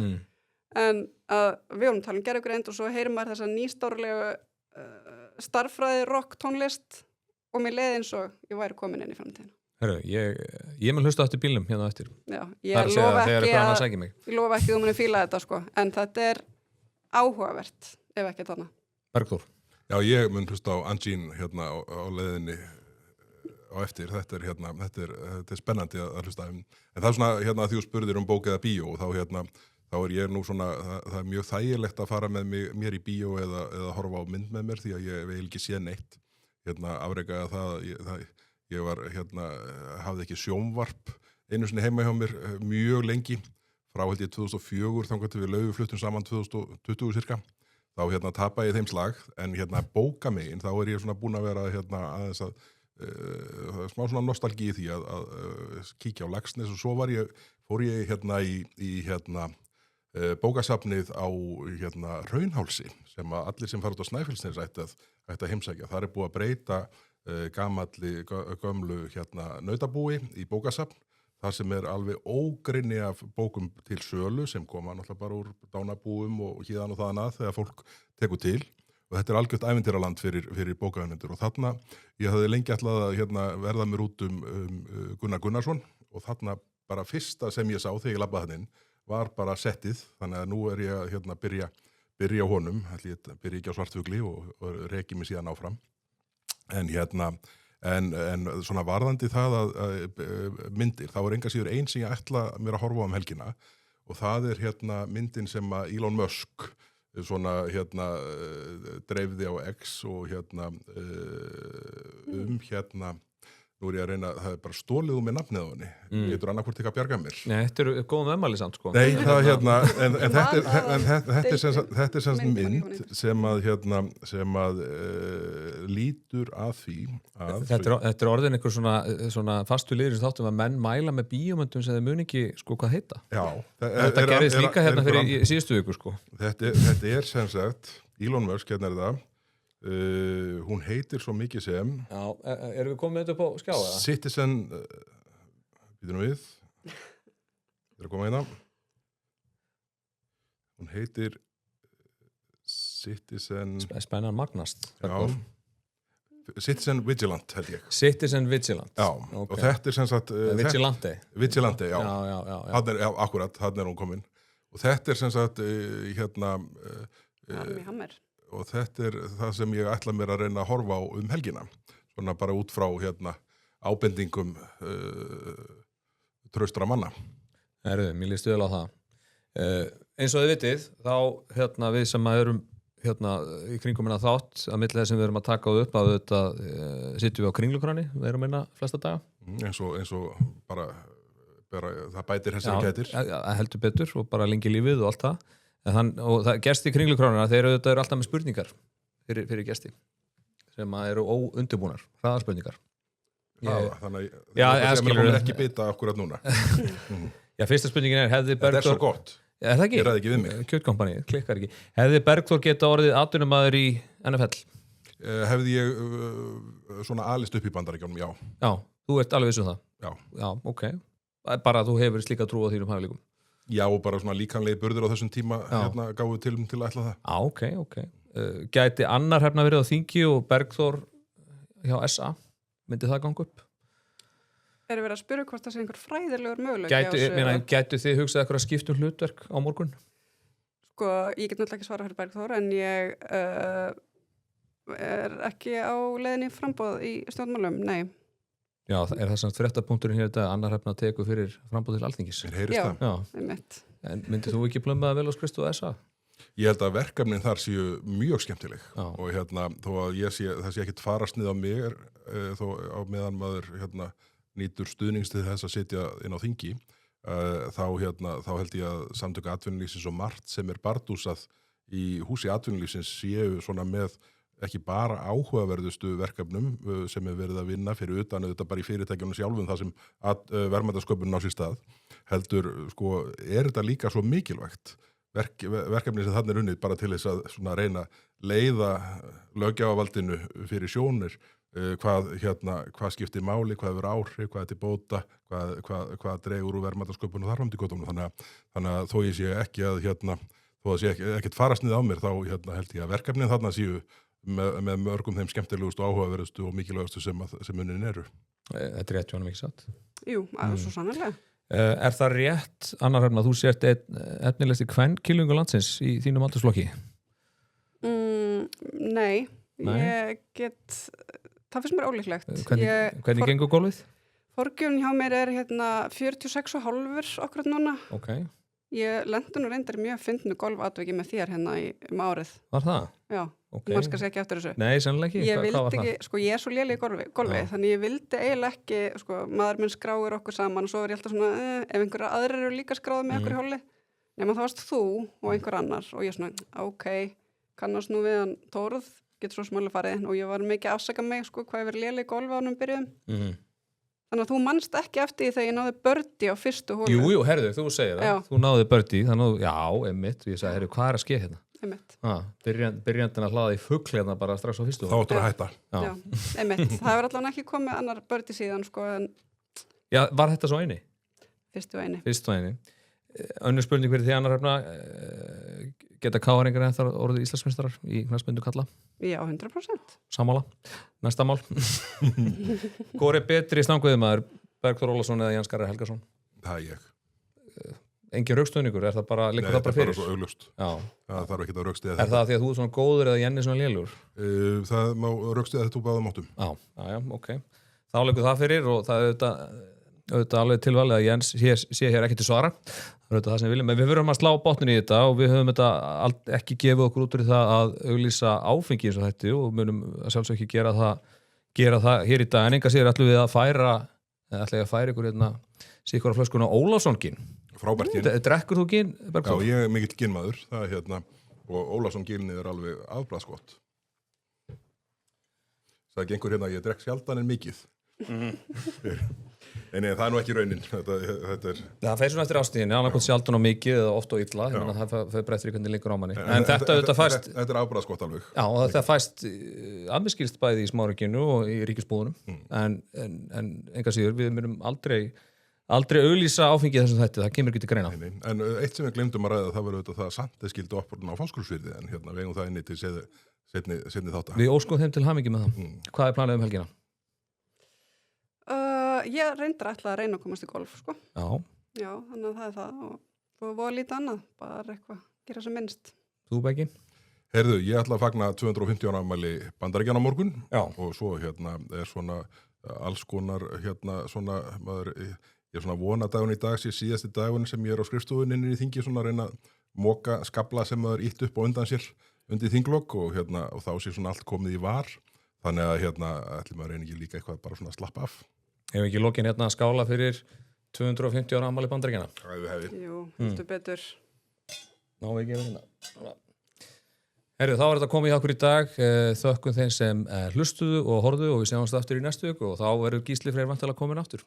en við vorum að tala gervigreind og svo heyrir maður þessa nýstárlegu starffræði rock tónlist og mér leiði eins og ég væri komin inn í framtíðina. Herru, ég mun hlusta eftir bílnum hérna eftir. Já, ég lofa ekki að þú muni fíla þetta sko, en þetta er áhugavert ef ekki þarna. Bergþór. Já, ég mun hlusta á Angine hérna á leiðinni á eftir. Þetta er spennandi að hlusta. En það er svona hérna að þú spurðir bók eða bíó og þá er ég nú svona, það er mjög þægilegt að fara með mér í bíó eða horfa á mynd með mér því að ég vil ekki sé neitt. Afrekaði það, ég var, hafði ekki sjónvarp einu sinni heima hjá mér mjög lengi, frá held ég 2004, þangað til við Laufi fluttum saman 2020 cirka. Þá tapaði ég þeim slag, en bóka megin, þá er ég svona búin að vera aðeins að smá svona nostalgí í því að kíkja á Laxness og svo fór ég í bókasafnið á Hraunhálsi sem að allir sem fara út á Snæfellsnes ætti að heimsækja. Það er búið að breyta gömlu nautabúi í bókasafn, það sem er alveg ógrynni af bókum til sölu sem koma náttúrulega bara úr dánabúum og híðan og þaðan að þegar fólk tekur til og þetta er algjört ævintýraland fyrir bókaunendur og þarna ég hafði lengi ætlað að verða mér út Gunnar Gunnarsson og þarna bara fyrsta sem ég sá þegar ég labbaði hann inn var bara settið, þannig að nú er ég að byrja á honum, ég byrja ekki á Svartfugli og reki mig síðan áfram. En svona varðandi það að myndir, þá er enga síður ein sem ég ætla mér að horfa á helgina og það er myndin sem að Elon Musk svona dreifði á X og nú er ég að reyna, það er bara stólið með nafnið á henni. Ég heitur annarkvort ekki að bjarga mér. Nei, þetta er góðum ömmali samt, sko. Nei, það þetta er sem mynd sem að lítur að því að... Þetta er orðin einhver svona fastu liður sem þáttum að menn mæla með bíómyndum sem þeir muni ekki, sko, hvað heita. Já. Þetta gerðist líka fyrir síðustu viku, sko. Þetta er sem sagt, Elon Musk, er það, hún heitir svo mikið sem erum við komið þetta upp á skjá? Citizen býtum við að koma hérna hún heitir Citizen spennan magnast Citizen Vigilant held ég Citizen Vigilant okay. Og þetta er sem sagt Vigilante, já. Akkurat, hann er hún komin og þetta er sem sagt Armie Hammer og þetta er það sem ég ætla mér að reyna að horfa á helgina, svona bara út frá ábendingum traustra manna. Mér líst vel á það. Eins og þið vitið, þá við sem erum í kringum minna þátt, að milli þess sem við erum að taka upp að þetta sittum við á Kringlukranni, við erum minna flesta daga. Eins og bara það bætir þessari gætir. Heldur betur og bara lengi lífið og allt það. Og það gesti Kringlukranina, þeir eru alltaf með spurningar fyrir gesti sem eru óundibúnar, hraðarspurningar. Þannig að ég mun ekki bita akkurat núna. Já, fyrsta spurningin hefði Bergþór... Þetta er svo gott. Er það ekki? Ég ræði ekki við mig. Kjötkompani, klikkar ekki. Hefði Bergþór geta orðið atvinnumaður í NFL? hefði ég svona alist upp í Bandaríkjunum, já. Já, þú ert alveg viss um það? Já. Já, ok. Bara að þú hefur slíka trú á þínum hæfileikum? Já, og bara svona líkamlegi burður á þessum tíma gáðu til að ætla það. Já, ok. Gæti annar Hrefna verið á þingi og Bergþór hjá SA? Myndi það ganga upp? Erum við að spyrja hvort það sé einhver fræðilegur möguleik? Gætu þið hugsað eitthvað að skipta hlutverk á morgun? Sko, ég get náttúrulega ekki svara fyrir Bergþór, en ég er ekki á leiðinni frambóð í stjórnmálum, nei. Já, er það samt fréttapunkturinn hér þetta að annar Hrefna tekur fyrir frambóð til Alþingis? Heyrist það? Já, einmitt. En myndið þú ekki plömmaða vel á skrifstofu SA? Ég held að verkefnin þar séu mjög skemmtileg og þó að það sé ekkit farasnið á mér þó á meðan maður nýtur stuðnings til þess að sitja inn á þingi þá held ég að samtök atvinnulífsins og margt sem bardúsað í húsi atvinnulífsins séu svona með ekki bara áhugaverðustu verkefnum sem verið að vinna fyrir utan auðvitað bara í fyrirtækjunum sjálfum þar sem verðmætasköpunin á sér stað heldur þetta líka svo mikilvægt verkefni sem þarna unnið bara til þess að svona reyna leiða löggjafavaldinu fyrir sjónir hvað skiptir máli, hvað hefur áhrif, hvað til bóta, hvað dregur úr verðmætasköpun og þar fram til göttunum þannig að þó ég sé ekki að þó að sé ekkert farasnið á mér þá held ég að verkefnin þarna séu með mörgum þeim skemmtilegustu, áhugaverðustu og mikilvægustu sem unnin eru. Þetta er rétt, Jóhanna, ekki satt? Jú, svo sannarlega. Er það rétt, Anna Hrefna, þú sért efnilegsti kvenkylfingur landsins í þínum aldursflokki? Nei, ég get, það finnst mér ólíklegt. Hvernig gengur gólfið? Forgjörn hjá mér er 46,5 akkurat núna. Ok. Ég lendi nú reyndar mjög fyndnu golfatviki með þér árið. Var það? Já, maður skal segja ekki eftir þessu. Nei, sannlega ekki. Ég vildi ekki, ég er svo léleg í golfi, þannig ég vildi eiginlega ekki, maður minn skráir okkur saman og svo er ég alltaf svona, ef einhverja aðrir eru líka skráð með okkur í holli, nema það varst þú og einhver annar og ég svona, ok, kannast nú við hann Tórð, getur svo smálega farið og ég var mikið að afsaka mig, hvað ég verið léleg í golfi ánum byrjuðum. Þannig að þú manst ekki eftir því þegar ég náði birdie á fyrstu hólu. Jú, herðu, þú segir það. Þú náði birdie, þannig að, einmitt, og ég sagði, hvað er að ske hérna? Einmitt. Byrjandinn að hlaða í fugl hérna bara strax á fyrstu hólu. Þá áttur að hætta. Já, einmitt. Það hefur allavega ekki komið annar birdie síðan, en... Já, var þetta svo eini? Fyrstu eini. Önnur spurning fyrir því, Anna Hrefna, geta káringar en það orðið Íslandsmeistarar í knattspyrnu kalla? Já, 100%. Sammála. Næsta mál. Hvor er betri stanguðumaður, Bergþór Ólason eða Jens Garðar Helgason? Það er ég. Engin rökstuðningur, er það bara, liggur það bara fyrir? Nei, þetta er bara svo augljóst. Já. Það þarf ekki að rökstuða þetta. Er það því að þú er svona góður eða Jenni svona lélugur? Það má rökstuða þetta úr báðum áttum. Já, ok. Þá liggur það fyrir og það er auðvitað alveg tilvalið að Jens sé hér ekki til svara. Það er auðvitað það sem við viljum. En við verðum að slá botnin í þetta og við höfum þetta ekki gefið okkur út úr það að auglýsa áfengi eins og þetta og munum sjálfsög ekki gera það hér í dag. En enga sér ætlum við að færa ykkur síkvara flöskuna Ólafsson-gin. Frábært gin. Drekkur þú gin? Já, ég er mikill ginmaður. Það og Ólafsson-ginið er alveg afbragðsgott. Það gengur ég drekk sjaldan en mikið. En það er nú ekki raunin. Þetta er... Það fer svona eftir ástíðinni, annarkot sjaldan og mikið eða oft og illa, það fer breyttur í hvernig lengur á manni. En þetta fæst... Þetta er afbragðsgott alveg. Já, og þetta fæst aðmiskilst bæði í smáríkinu og í ríkisbúðunum. En enga síður, við myndum aldrei auglýsa áfengið þessum þetta, það kemur ekki til greina. En eitt sem við glemdum að ræða, það var auðvitað það samt skildi opportun á Fáskrúlsfirði, en við eigum það inni til seinni þátta. Við óskum þeim til hamingju með það. Hvað er planið helgina? Ég reyndar ætla að reyna að komast í golf, Já, þannig að það er það og voru lítið annað, bara eitthvað gera sem minnst. Þú, Beggi? Heyrðu, ég ætla að fagna 250 ára afmæli Bandaríkjanna á morgun. Já. Og svo er svona alls konar svona maður ég er svona vonadagun í dag síðasti dagun sem ég er á skrifstofunni í þingi svona að reyna að moka skabla sem maður ítt upp og undan sér undir þinglokk og og þá sé svona allt komið í var. Þannig að ætlum maður reyna ekki líka eitthvað bara svona að slappa af. Hefur ekki lokin að skála fyrir 250 ára afmæli Bandaríkjanna? Jú, heldur betur. Ná ekki hérna. Herru, þá er þetta komið hjá okkur í dag. Þökkum þeim sem hlustuðu og horfðu og við sjáumst aftur í næstu viku og þá verður Gísli Freyr vantilega komin aftur.